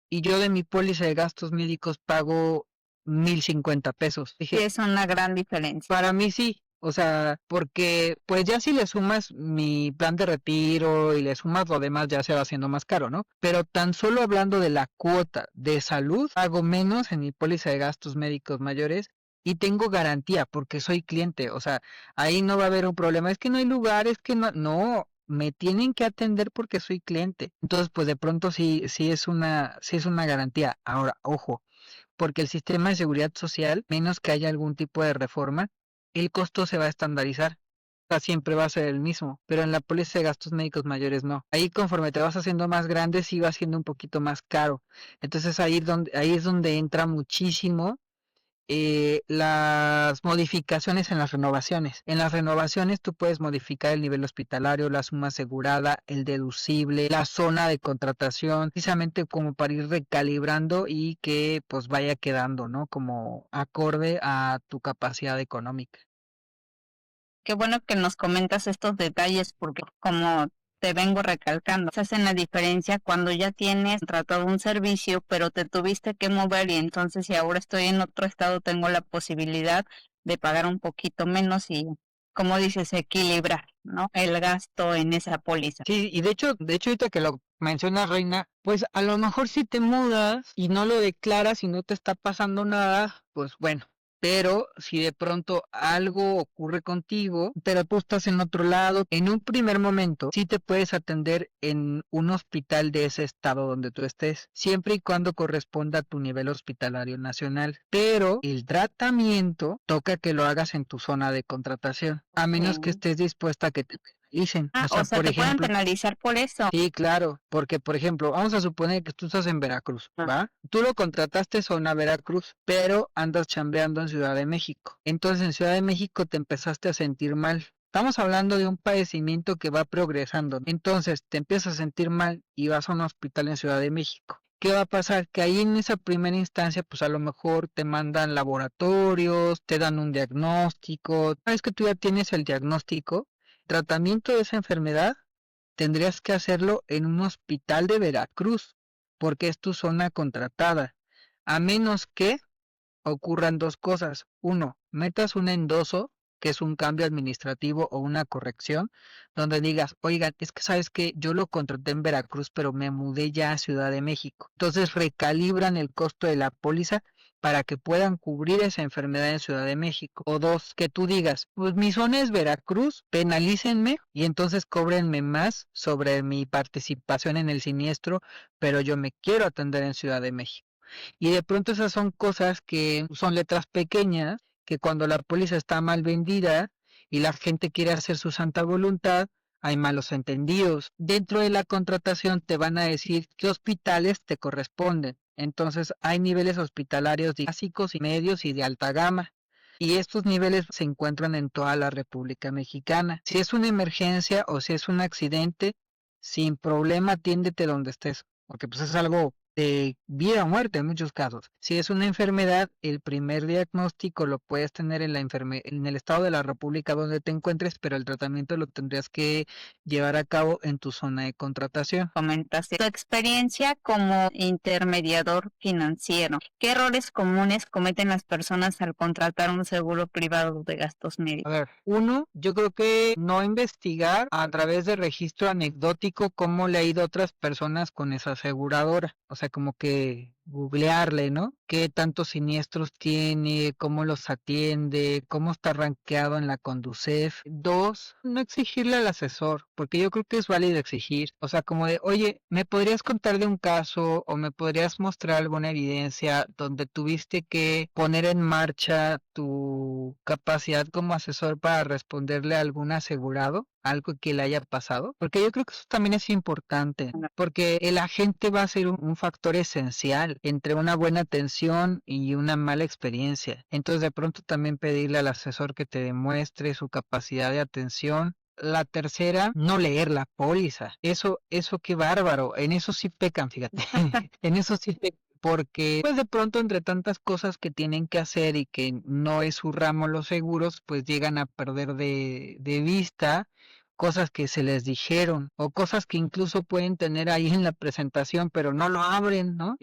Y yo de mi póliza de gastos médicos pago 1,050 pesos. Sí, Dije, es una gran diferencia. para mí sí, o sea, porque pues ya si le sumas mi plan de retiro y le sumas lo demás ya se va haciendo más caro, ¿no? Pero tan solo hablando de la cuota de salud, hago menos en mi póliza de gastos médicos mayores y tengo garantía porque soy cliente, o sea, ahí no va a haber un problema, es que no hay lugar, es que no, me tienen que atender porque soy cliente. Entonces, pues de pronto sí es una garantía. Ahora, ojo, porque el sistema de seguridad social, menos que haya algún tipo de reforma, el costo se va a estandarizar. O sea, siempre va a ser el mismo, pero en la póliza de gastos médicos mayores no. Ahí conforme te vas haciendo más grande, sí va siendo un poquito más caro. Entonces ahí es donde entra muchísimo las modificaciones en las renovaciones. En las renovaciones tú puedes modificar el nivel hospitalario, la suma asegurada, el deducible, la zona de contratación, precisamente como para ir recalibrando y que pues vaya quedando, ¿no? Como acorde a tu capacidad económica. Qué bueno que nos comentas estos detalles porque como te vengo recalcando, se hacen la diferencia cuando ya tienes tratado un servicio, pero te tuviste que mover y entonces si ahora estoy en otro estado tengo la posibilidad de pagar un poquito menos y, como dices, equilibrar, ¿no? El gasto en esa póliza. Sí, y de hecho ahorita que lo mencionas, Reina, pues a lo mejor si te mudas y no lo declaras y no te está pasando nada, pues bueno. Pero si de pronto algo ocurre contigo, pero tú estás en otro lado, en un primer momento sí te puedes atender en un hospital de ese estado donde tú estés, siempre y cuando corresponda a tu nivel hospitalario nacional. Pero el tratamiento toca que lo hagas en tu zona de contratación, a menos que estés dispuesta a que te dicen. Ah, O o sea, sea, por te pueden ejemplo, penalizar por eso. sí, claro, porque por ejemplo, vamos a suponer que tú estás en Veracruz, Ah. ¿va? Tú lo contrataste zona Veracruz, pero andas chambeando en Ciudad de México. Entonces en Ciudad de México te empezaste a sentir mal. Estamos hablando de un padecimiento que va progresando. Entonces te empiezas a sentir mal y vas a un hospital en Ciudad de México. ¿Qué va a pasar? Que ahí en esa primera instancia, pues a lo mejor te mandan laboratorios, te dan un diagnóstico. Una vez que tú ya tienes el diagnóstico, tratamiento de esa enfermedad, tendrías que hacerlo en un hospital de Veracruz, porque es tu zona contratada, a menos que ocurran dos cosas. Uno, metas un endoso, que es un cambio administrativo o una corrección, donde digas, oigan, es que sabes que yo lo contraté en Veracruz, pero me mudé ya a Ciudad de México. Entonces recalibran el costo de la póliza para que puedan cubrir esa enfermedad en Ciudad de México. O dos, que tú digas, pues mi zona es Veracruz, penalícenme y entonces cóbrenme más sobre mi participación en el siniestro, pero yo me quiero atender en Ciudad de México. Y de pronto esas son cosas que son letras pequeñas, que cuando la póliza está mal vendida y la gente quiere hacer su santa voluntad, hay malos entendidos. Dentro de la contratación te van a decir qué hospitales te corresponden. Entonces hay niveles hospitalarios básicos y medios y de alta gama. Y estos niveles se encuentran en toda la República Mexicana. Si es una emergencia o si es un accidente, sin problema atiéndete donde estés, porque pues es algo de vida o muerte en muchos casos. Si es una enfermedad, el primer diagnóstico lo puedes tener en en el estado de la República donde te encuentres, pero el tratamiento lo tendrías que llevar a cabo en tu zona de contratación. Comentaste tu experiencia como intermediador financiero. ¿Qué errores comunes cometen las personas al contratar un seguro privado de gastos A médicos? ver, uno, yo creo que no investigar a través de registro anecdótico cómo le ha ido a otras personas con esa aseguradora. O sea, como que googlearle, ¿no? ¿Qué tantos siniestros tiene? ¿Cómo los atiende? ¿Cómo está rankeado en la Conducef? Dos, no exigirle al asesor, porque yo creo que es válido exigir. O sea, como de, oye, ¿me podrías contar de un caso o me podrías mostrar alguna evidencia donde tuviste que poner en marcha tu capacidad como asesor para responderle a algún asegurado? Algo que le haya pasado, porque yo creo que eso también es importante, porque el agente va a ser un factor esencial entre una buena atención y una mala experiencia. Entonces de pronto también pedirle al asesor que te demuestre su capacidad de atención. La tercera, no leer la póliza. Eso qué bárbaro. En eso sí pecan, fíjate. En eso sí pecan. Porque pues de pronto entre tantas cosas que tienen que hacer y que no es su ramo los seguros, pues llegan a perder de vista cosas que se les dijeron o cosas que incluso pueden tener ahí en la presentación, pero no lo abren, ¿no?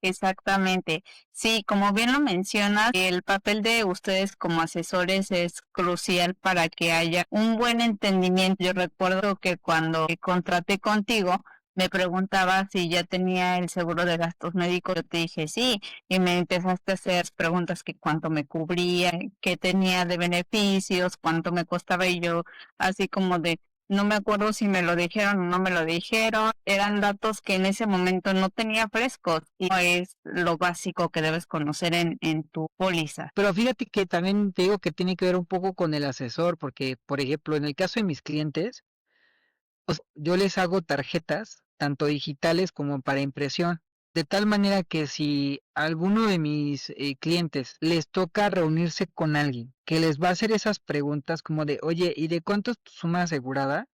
Exactamente. Sí, como bien lo mencionas, el papel de ustedes como asesores es crucial para que haya un buen entendimiento. Yo recuerdo que cuando contraté contigo, me preguntaba si ya tenía el seguro de gastos médicos. Yo te dije sí, y me empezaste a hacer preguntas que cuánto me cubría, qué tenía de beneficios, cuánto me costaba, y yo así como de, no me acuerdo si me lo dijeron o no me lo dijeron. Eran datos que en ese momento no tenía frescos y no es lo básico que debes conocer en tu póliza. Pero fíjate que también te digo que tiene que ver un poco con el asesor, porque, por ejemplo, en el caso de mis clientes, yo les hago tarjetas, tanto digitales como para impresión, de tal manera que si a alguno de mis clientes les toca reunirse con alguien que les va a hacer esas preguntas como de, oye, ¿y de cuánto es tu suma asegurada?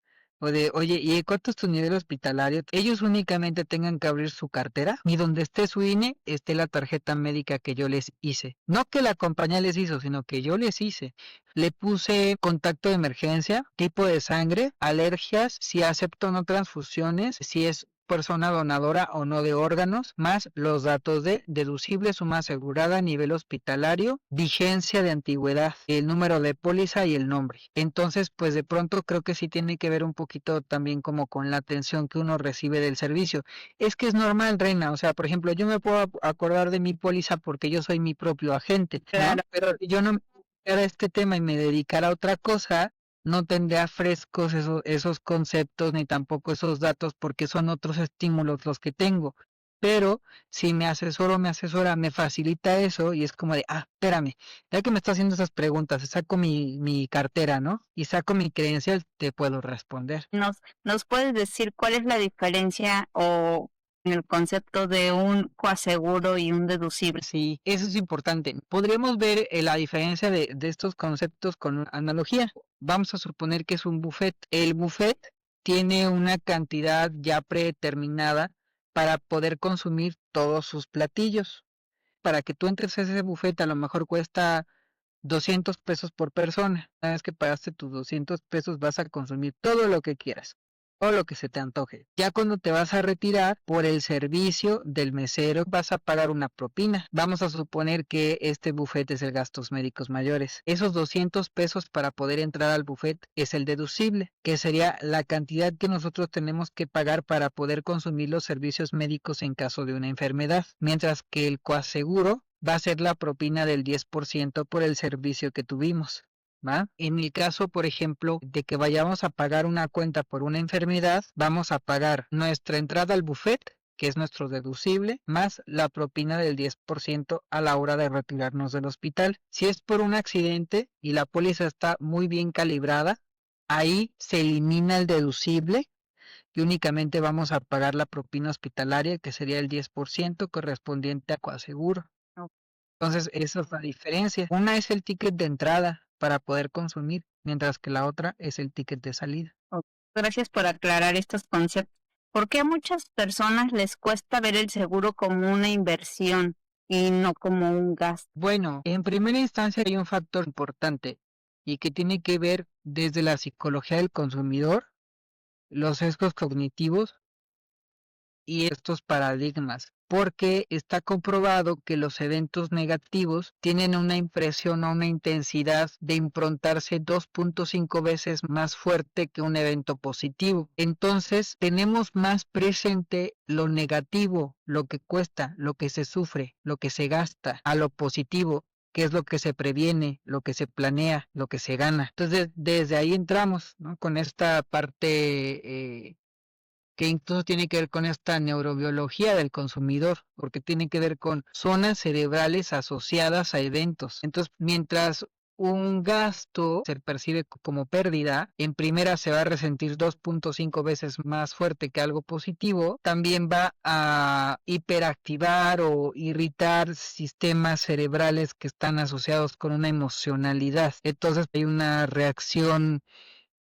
O de, oye, ¿y de cuánto es tu nivel hospitalario? Ellos únicamente tengan que abrir su cartera y donde esté su INE esté la tarjeta médica que yo les hice. No que la compañía les hizo, sino que yo les hice. Le puse contacto de emergencia, tipo de sangre, alergias, si acepto o no transfusiones, si es persona donadora o no de órganos, más los datos de deducible, suma asegurada, nivel hospitalario, vigencia de antigüedad, el número de póliza y el nombre. Entonces, pues de pronto creo que sí tiene que ver un poquito también como con la atención que uno recibe del servicio. Es que es normal, Reina, o sea, por ejemplo, yo me puedo acordar de mi póliza porque yo soy mi propio agente, ¿no? Claro. Pero yo no a este tema y me dedicara a otra cosa, no tendría frescos esos conceptos ni tampoco esos datos porque son otros estímulos los que tengo. Pero si me asesoro, me asesora, me facilita eso y es como de, espérame, ya que me está haciendo esas preguntas, saco mi cartera, ¿no? Y saco mi credencial, te puedo responder. ¿Nos puedes decir cuál es la diferencia o en el concepto de un coaseguro y un deducible? Sí, eso es importante. Podríamos ver la diferencia de estos conceptos con una analogía. Vamos a suponer que es un buffet. El buffet tiene una cantidad ya predeterminada para poder consumir todos sus platillos. Para que tú entres a ese buffet a lo mejor cuesta 200 pesos por persona. Una vez que pagaste tus 200 pesos vas a consumir todo lo que quieras, todo lo que se te antoje. Ya cuando te vas a retirar por el servicio del mesero vas a pagar una propina. Vamos a suponer que este buffet es el gastos médicos mayores. Esos 200 pesos para poder entrar al buffet es el deducible, que sería la cantidad que nosotros tenemos que pagar para poder consumir los servicios médicos en caso de una enfermedad, mientras que el coaseguro va a ser la propina del 10% por el servicio que tuvimos, ¿va? En el caso, por ejemplo, de que vayamos a pagar una cuenta por una enfermedad, vamos a pagar nuestra entrada al buffet, que es nuestro deducible, más la propina del 10% a la hora de retirarnos del hospital. Si es por un accidente y la póliza está muy bien calibrada, ahí se elimina el deducible y únicamente vamos a pagar la propina hospitalaria, que sería el 10% correspondiente a coaseguro. Entonces, esa es la diferencia. Una es el ticket de entrada para poder consumir, mientras que la otra es el ticket de salida. Gracias por aclarar estos conceptos. ¿Por qué a muchas personas les cuesta ver el seguro como una inversión y no como un gasto? Bueno, en primera instancia hay un factor importante y que tiene que ver desde la psicología del consumidor, los sesgos cognitivos y estos paradigmas, porque está comprobado que los eventos negativos tienen una impresión o una intensidad de improntarse 2.5 veces más fuerte que un evento positivo. Entonces, tenemos más presente lo negativo, lo que cuesta, lo que se sufre, lo que se gasta, a lo positivo, que es lo que se previene, lo que se planea, lo que se gana. Entonces, desde ahí entramos, ¿no? Con esta parte que incluso tiene que ver con esta neurobiología del consumidor, porque tiene que ver con zonas cerebrales asociadas a eventos. Entonces, mientras un gasto se percibe como pérdida, en primera se va a resentir 2.5 veces más fuerte que algo positivo, también va a hiperactivar o irritar sistemas cerebrales que están asociados con una emocionalidad. Entonces hay una reacción,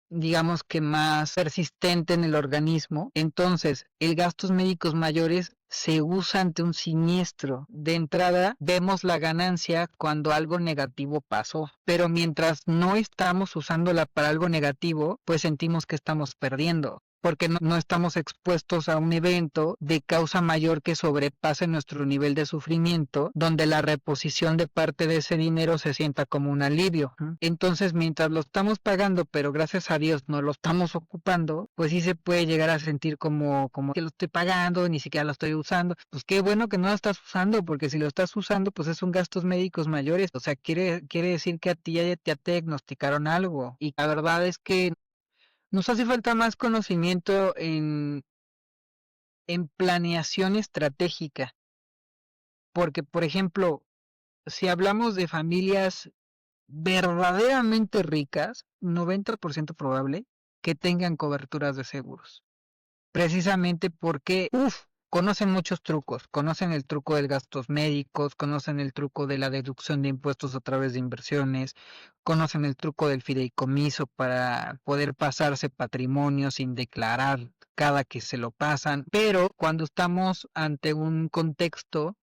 digamos que más persistente en el organismo. Entonces, el gastos médicos mayores se usa ante un siniestro. De entrada, vemos la ganancia cuando algo negativo pasó, pero mientras no estamos usándola para algo negativo, pues sentimos que estamos perdiendo. porque no estamos expuestos a un evento de causa mayor que sobrepase nuestro nivel de sufrimiento, donde la reposición de parte de ese dinero se sienta como un alivio. Entonces, mientras lo estamos pagando, pero gracias a Dios no lo estamos ocupando, pues sí se puede llegar a sentir como que lo estoy pagando, ni siquiera lo estoy usando. Pues qué bueno que no lo estás usando, porque si lo estás usando, pues son gastos médicos mayores. O sea, quiere decir que a ti ya te diagnosticaron algo. Y la verdad es que nos hace falta más conocimiento en planeación estratégica, porque, por ejemplo, si hablamos de familias verdaderamente ricas, 90% probable que tengan coberturas de seguros. Precisamente porque, conocen muchos trucos, conocen el truco de gastos médicos, conocen el truco de la deducción de impuestos a través de inversiones, conocen el truco del fideicomiso para poder pasarse patrimonio sin declarar cada que se lo pasan, pero cuando estamos ante un contexto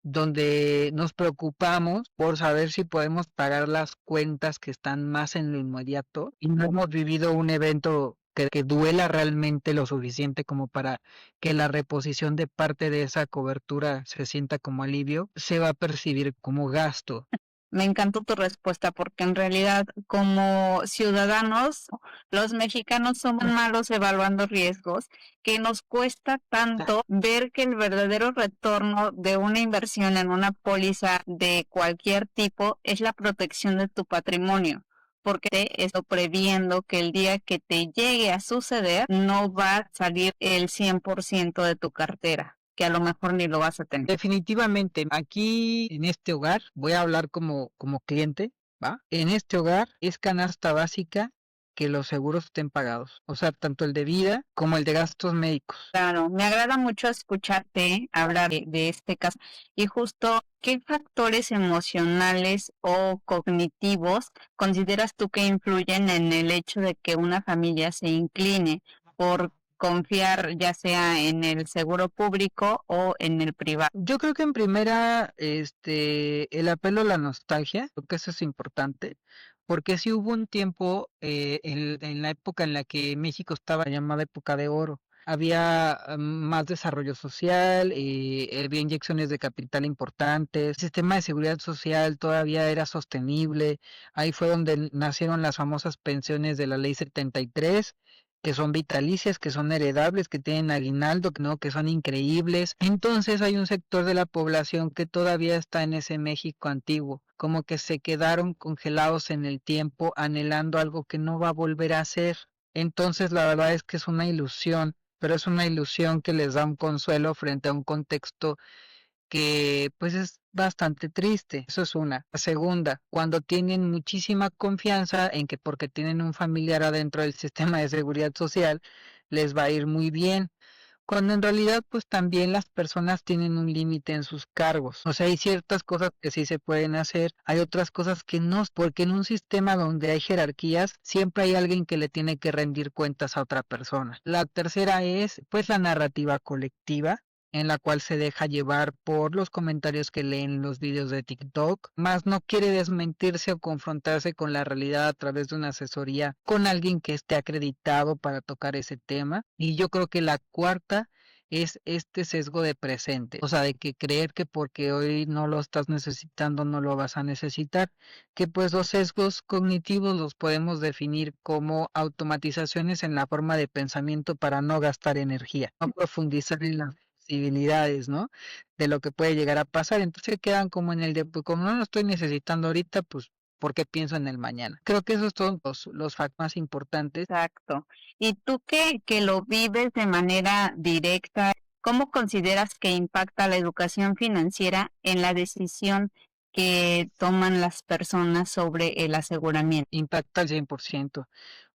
donde nos preocupamos por saber si podemos pagar las cuentas que están más en lo inmediato y no hemos vivido un evento que duela realmente lo suficiente como para que la reposición de parte de esa cobertura se sienta como alivio, se va a percibir como gasto. Me encantó tu respuesta porque en realidad como ciudadanos, los mexicanos somos malos evaluando riesgos, que nos cuesta tanto ver que el verdadero retorno de una inversión en una póliza de cualquier tipo es la protección de tu patrimonio, porque te estoy previendo que el día que te llegue a suceder no va a salir el 100% de tu cartera, que a lo mejor ni lo vas a tener. Definitivamente, aquí en este hogar, voy a hablar como cliente, ¿va? En este hogar es canasta básica que los seguros estén pagados, o sea, tanto el de vida como el de gastos médicos. Claro, me agrada mucho escucharte hablar de este caso y justo qué factores emocionales o cognitivos consideras tú que influyen en el hecho de que una familia se incline por confiar ya sea en el seguro público o en el privado. Yo creo que en primera, el apelo a la nostalgia, creo que eso es importante, porque sí hubo un tiempo en la época en la que México estaba llamada época de oro. Había más desarrollo social, había inyecciones de capital importantes, el sistema de seguridad social todavía era sostenible. Ahí fue donde nacieron las famosas pensiones de la Ley 73, que son vitalicias, que son heredables, que tienen aguinaldo, ¿no? Que son increíbles. Entonces hay un sector de la población que todavía está en ese México antiguo, como que se quedaron congelados en el tiempo, anhelando algo que no va a volver a ser. Entonces la verdad es que es una ilusión, pero es una ilusión que les da un consuelo frente a un contexto que pues es bastante triste. Eso es una. La segunda, cuando tienen muchísima confianza en que porque tienen un familiar adentro del sistema de seguridad social, les va a ir muy bien. Cuando en realidad pues también las personas tienen un límite en sus cargos. O sea, hay ciertas cosas que sí se pueden hacer, hay otras cosas que no, porque en un sistema donde hay jerarquías, siempre hay alguien que le tiene que rendir cuentas a otra persona. La tercera es pues la narrativa colectiva, en la cual se deja llevar por los comentarios que leen los videos de TikTok, más no quiere desmentirse o confrontarse con la realidad a través de una asesoría con alguien que esté acreditado para tocar ese tema. Y yo creo que la cuarta es este sesgo de presente, o sea, de que creer que porque hoy no lo estás necesitando no lo vas a necesitar, que pues los sesgos cognitivos los podemos definir como automatizaciones en la forma de pensamiento para no gastar energía, no profundizar en las posibilidades, ¿no? De lo que puede llegar a pasar. Entonces quedan como en el de, pues como no lo estoy necesitando ahorita, pues porque pienso en el mañana. Creo que esos son los factores más importantes. Exacto. Y tú que lo vives de manera directa, ¿cómo consideras que impacta la educación financiera en la decisión que toman las personas sobre el aseguramiento? Impacta al 100%,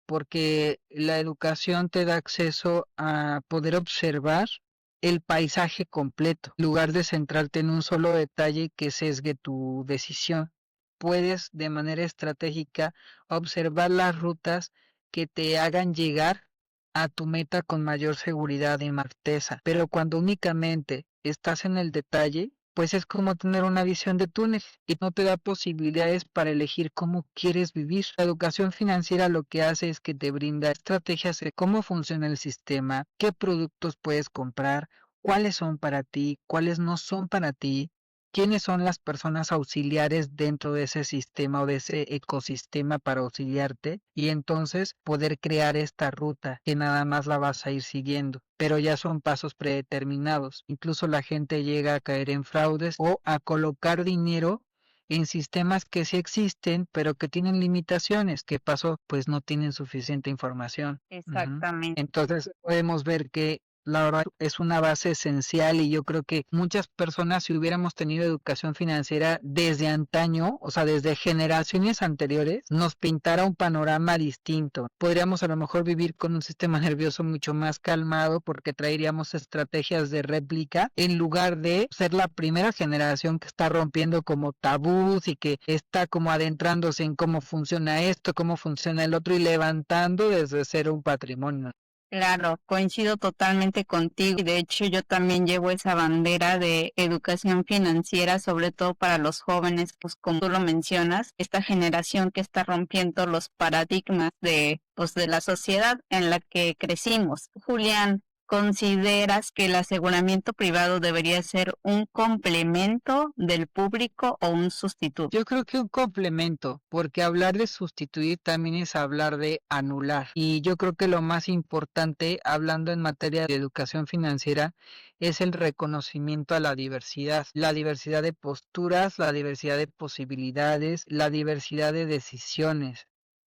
porque la educación te da acceso a poder observar el paisaje completo, en lugar de centrarte en un solo detalle que sesgue tu decisión. Puedes de manera estratégica observar las rutas que te hagan llegar a tu meta con mayor seguridad y certeza. Pero cuando únicamente estás en el detalle, pues es como tener una visión de túnel y no te da posibilidades para elegir cómo quieres vivir. La educación financiera lo que hace es que te brinda estrategias de cómo funciona el sistema, qué productos puedes comprar, cuáles son para ti, cuáles no son para ti, quiénes son las personas auxiliares dentro de ese sistema o de ese ecosistema para auxiliarte y entonces poder crear esta ruta que nada más la vas a ir siguiendo, pero ya son pasos predeterminados. Incluso la gente llega a caer en fraudes o a colocar dinero en sistemas que sí existen, pero que tienen limitaciones. ¿Qué pasó? Pues no tienen suficiente información. Ujú. Exactamente. Entonces podemos ver que la verdad es una base esencial y yo creo que muchas personas si hubiéramos tenido educación financiera desde antaño, o sea, desde generaciones anteriores, nos pintara un panorama distinto. Podríamos a lo mejor vivir con un sistema nervioso mucho más calmado porque traeríamos estrategias de réplica en lugar de ser la primera generación que está rompiendo como tabús y que está como adentrándose en cómo funciona esto, cómo funciona el otro y levantando desde cero un patrimonio. Claro, coincido totalmente contigo y de hecho yo también llevo esa bandera de educación financiera, sobre todo para los jóvenes, pues como tú lo mencionas, esta generación que está rompiendo los paradigmas de, pues, de la sociedad en la que crecimos. Julián, ¿consideras que el aseguramiento privado debería ser un complemento del público o un sustituto? Yo creo que un complemento, porque hablar de sustituir también es hablar de anular. Y yo creo que lo más importante, hablando en materia de educación financiera, es el reconocimiento a la diversidad de posturas, la diversidad de posibilidades, la diversidad de decisiones.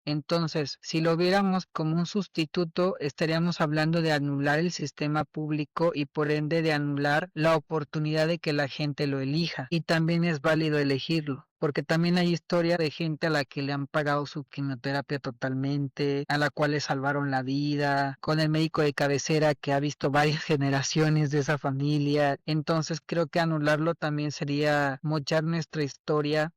Entonces, si lo viéramos como un sustituto, estaríamos hablando de anular el sistema público y por ende de anular la oportunidad de que la gente lo elija. Y también es válido elegirlo, porque también hay historia de gente a la que le han pagado su quimioterapia totalmente, a la cual le salvaron la vida, con el médico de cabecera que ha visto varias generaciones de esa familia. Entonces, creo que anularlo también sería mochar nuestra historia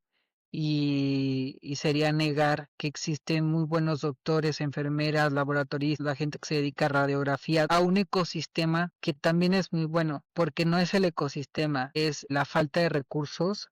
y sería negar que existen muy buenos doctores, enfermeras, laboratoristas, la gente que se dedica a radiografía, a un ecosistema que también es muy bueno, porque no es el ecosistema, es la falta de recursos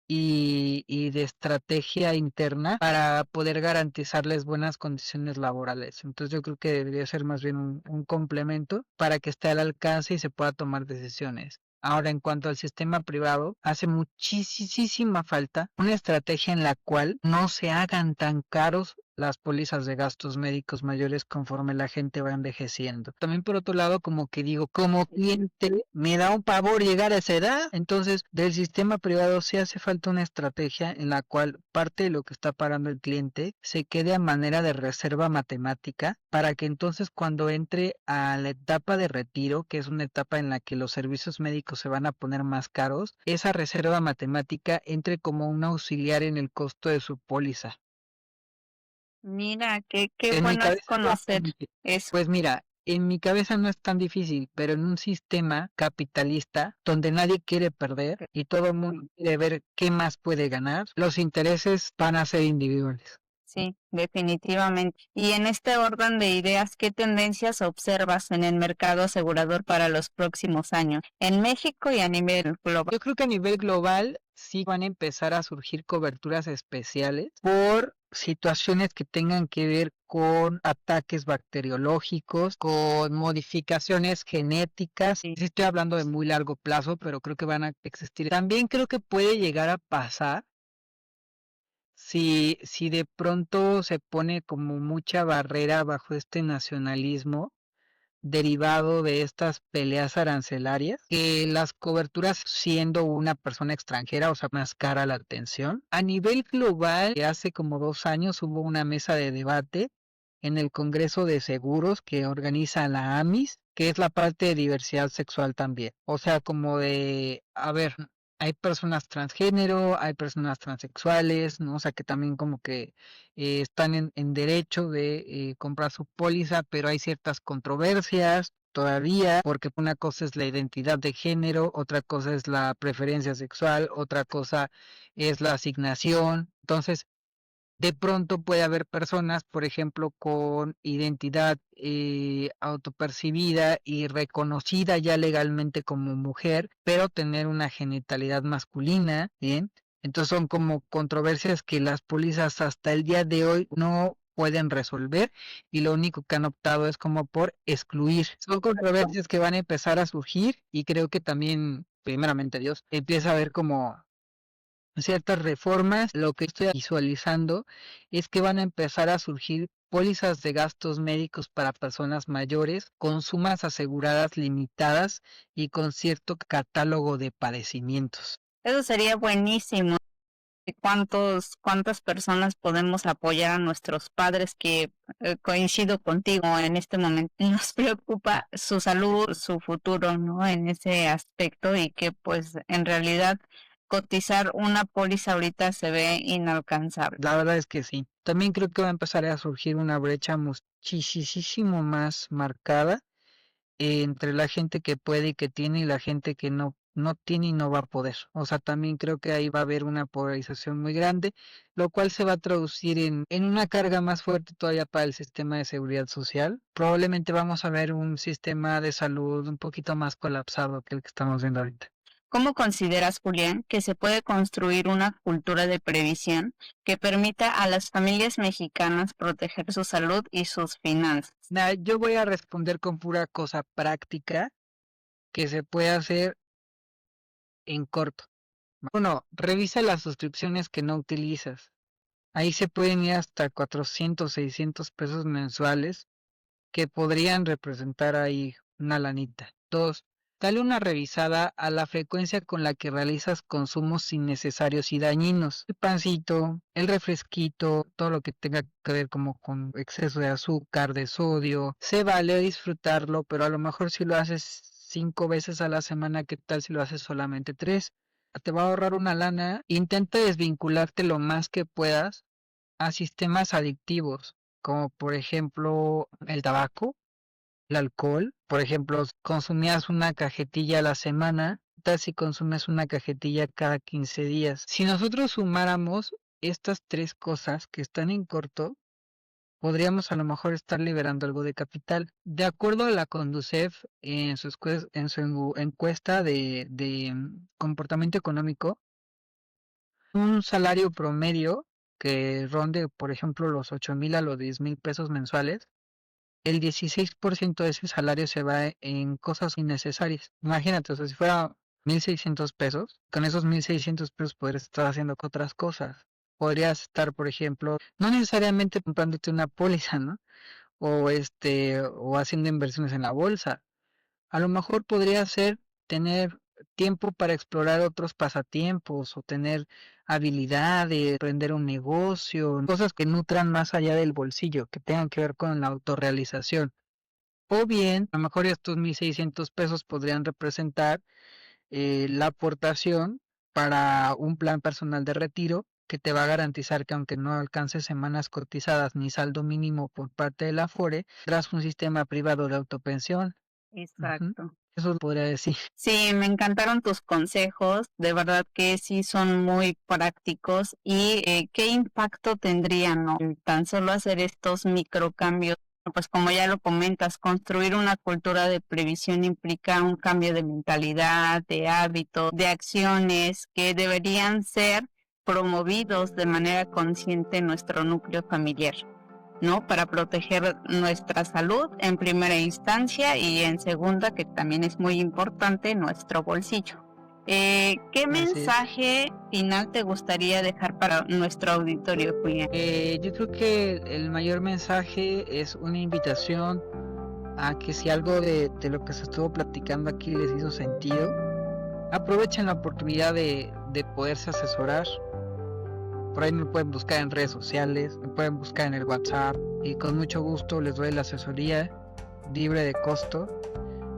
y de estrategia interna para poder garantizarles buenas condiciones laborales. Entonces yo creo que debería ser más bien un complemento para que esté al alcance y se pueda tomar decisiones. Ahora, en cuanto al sistema privado, hace muchísima falta una estrategia en la cual no se hagan tan caros las pólizas de gastos médicos mayores conforme la gente va envejeciendo. También por otro lado, como que digo, como cliente me da un pavor llegar a esa edad, entonces del sistema privado sí hace falta una estrategia en la cual parte de lo que está pagando el cliente se quede a manera de reserva matemática para que entonces cuando entre a la etapa de retiro, que es una etapa en la que los servicios médicos se van a poner más caros, esa reserva matemática entre como un auxiliar en el costo de su póliza. Mira, qué En mi bueno es cabeza no es conocer tan difícil. eso. Pues mira, en mi cabeza no es tan difícil, pero en un sistema capitalista donde nadie quiere perder y todo el mundo quiere ver qué más puede ganar, los intereses van a ser individuales. Sí, definitivamente. Y en este orden de ideas, ¿qué tendencias observas en el mercado asegurador para los próximos años, en México y a nivel global? Yo creo que a nivel global sí van a empezar a surgir coberturas especiales por situaciones que tengan que ver con ataques bacteriológicos, con modificaciones genéticas. Sí. Sí estoy hablando de muy largo plazo, pero creo que van a existir. También creo que puede llegar a pasar si de pronto se pone como mucha barrera bajo este nacionalismo derivado de estas peleas arancelarias, que las coberturas siendo una persona extranjera, o sea, más cara la atención. A nivel global, hace como 2 años hubo una mesa de debate en el Congreso de Seguros que organiza la AMIS, que es la parte de diversidad sexual también. O sea, como de, a ver, hay personas transgénero, hay personas transexuales, ¿no? O sea, que también como que están en derecho de comprar su póliza, pero hay ciertas controversias todavía, porque una cosa es la identidad de género, otra cosa es la preferencia sexual, otra cosa es la asignación. Entonces, De pronto puede haber personas, por ejemplo, con identidad autopercibida y reconocida ya legalmente como mujer, pero tener una genitalidad masculina, ¿bien? Entonces son como controversias que las pólizas hasta el día de hoy no pueden resolver y lo único que han optado es como por excluir. Son controversias que van a empezar a surgir y creo que también, primeramente Dios, empieza a haber como ciertas reformas. Lo que estoy visualizando es que van a empezar a surgir pólizas de gastos médicos para personas mayores con sumas aseguradas limitadas y con cierto catálogo de padecimientos. Eso sería buenísimo. ¿Cuántas personas podemos apoyar a nuestros padres que coincido contigo en este momento? Nos preocupa su salud, su futuro, ¿no? En ese aspecto y que pues en realidad cotizar una póliza ahorita se ve inalcanzable. La verdad es que sí. También creo que va a empezar a surgir una brecha muchísimo más marcada entre la gente que puede y que tiene y la gente que no tiene y no va a poder. O sea, también creo que ahí va a haber una polarización muy grande, lo cual se va a traducir en una carga más fuerte todavía para el sistema de seguridad social. Probablemente vamos a ver un sistema de salud un poquito más colapsado que el que estamos viendo ahorita. ¿Cómo consideras, Julián, que se puede construir una cultura de previsión que permita a las familias mexicanas proteger su salud y sus finanzas? Yo voy a responder con pura cosa práctica que se puede hacer en corto. Uno, revisa las suscripciones que no utilizas. Ahí se pueden ir hasta 400, 600 pesos mensuales que podrían representar ahí una lanita. Dos, dale una revisada a la frecuencia con la que realizas consumos innecesarios y dañinos. El pancito, el refresquito, todo lo que tenga que ver como con exceso de azúcar, de sodio. Se vale disfrutarlo, pero a lo mejor si lo haces 5 veces a la semana, ¿qué tal si lo haces solamente 3? Te va a ahorrar una lana. Intenta desvincularte lo más que puedas a sistemas adictivos, como por ejemplo el tabaco, el alcohol. Por ejemplo, consumías una cajetilla a la semana, tal si consumes una cajetilla cada 15 días. Si nosotros sumáramos estas 3 cosas que están en corto, podríamos a lo mejor estar liberando algo de capital. De acuerdo a la Conducef, en su encuesta de comportamiento económico, un salario promedio que ronde, por ejemplo, los 8,000 a los 10,000 pesos mensuales, el 16% de ese salario se va en cosas innecesarias. Imagínate, o sea, si fuera 1,600 pesos, con esos 1,600 pesos podrías estar haciendo otras cosas. Podrías estar, por ejemplo, no necesariamente comprándote una póliza, ¿no? O haciendo inversiones en la bolsa. A lo mejor podría ser tener tiempo para explorar otros pasatiempos o tener habilidades, aprender un negocio, cosas que nutran más allá del bolsillo, que tengan que ver con la autorrealización. O bien, a lo mejor estos 1,600 pesos podrían representar la aportación para un plan personal de retiro que te va a garantizar que aunque no alcances semanas cotizadas ni saldo mínimo por parte de la Afore, tendrás un sistema privado de autopensión. Exacto. Eso podría decir. Sí, me encantaron tus consejos, de verdad que sí son muy prácticos y qué impacto tendrían, ¿no? Tan solo hacer estos microcambios. Pues como ya lo comentas, construir una cultura de previsión implica un cambio de mentalidad, de hábitos, de acciones que deberían ser promovidos de manera consciente en nuestro núcleo familiar, ¿no? Para proteger nuestra salud en primera instancia y en segunda, que también es muy importante, nuestro bolsillo. ¿Qué mensaje final te gustaría dejar para nuestro auditorio, Julián? Yo creo que el mayor mensaje es una invitación a que si algo de lo que se estuvo platicando aquí les hizo sentido, aprovechen la oportunidad de poderse asesorar. Por ahí me pueden buscar en redes sociales, me pueden buscar en el WhatsApp y con mucho gusto les doy la asesoría libre de costo,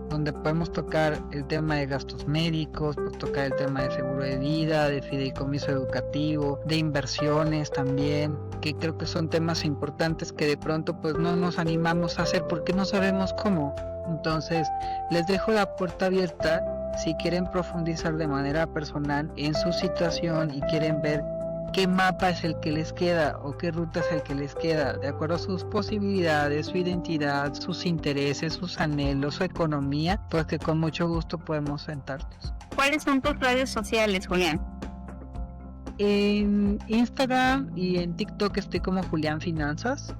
donde podemos tocar el tema de gastos médicos, podemos tocar el tema de seguro de vida, de fideicomiso educativo, de inversiones también, que creo que son temas importantes que de pronto pues no nos animamos a hacer porque no sabemos cómo. Entonces les dejo la puerta abierta si quieren profundizar de manera personal en su situación y quieren ver qué mapa es el que les queda o qué ruta es el que les queda, de acuerdo a sus posibilidades, su identidad, sus intereses, sus anhelos, su economía, pues que con mucho gusto podemos sentarnos. ¿Cuáles son tus redes sociales, Julián? En Instagram y en TikTok estoy como Julián Finanzas.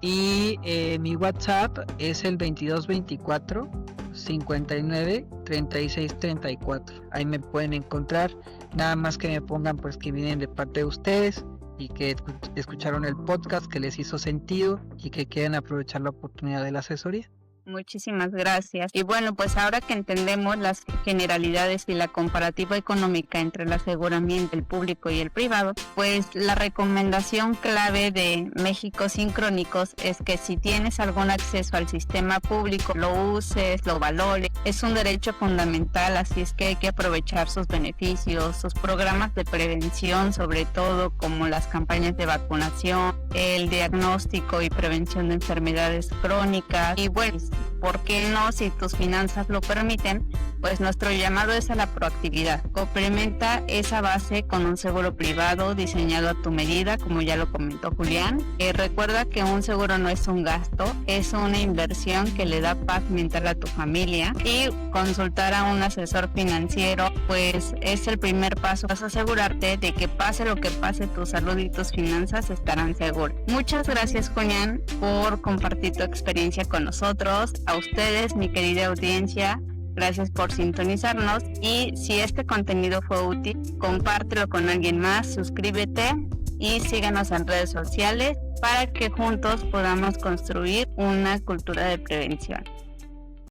Y mi WhatsApp es el 2224 59 36 34. Ahí me pueden encontrar. Nada más que me pongan pues que vienen de parte de ustedes y que escucharon el podcast, que les hizo sentido y que quieren aprovechar la oportunidad de la asesoría. Muchísimas gracias. Y bueno, pues ahora que entendemos las generalidades y la comparativa económica entre el aseguramiento, el público y el privado, pues la recomendación clave de México Sincrónicos es que si tienes algún acceso al sistema público, lo uses, lo valores. Es un derecho fundamental, así es que hay que aprovechar sus beneficios, sus programas de prevención, sobre todo como las campañas de vacunación, el diagnóstico y prevención de enfermedades crónicas. Y bueno, ¿por qué no? Si tus finanzas lo permiten, pues nuestro llamado es a la proactividad. Complementa esa base con un seguro privado diseñado a tu medida, como ya lo comentó Julián. Recuerda que un seguro no es un gasto, es una inversión que le da paz mental a tu familia, y consultar a un asesor financiero pues es el primer paso. Vas a asegurarte de que pase lo que pase, tu salud y tus finanzas estarán seguras. Muchas gracias, Julián, por compartir tu experiencia con nosotros. A ustedes, mi querida audiencia, gracias por sintonizarnos, y si este contenido fue útil, compártelo con alguien más, suscríbete y síganos en redes sociales para que juntos podamos construir una cultura de prevención.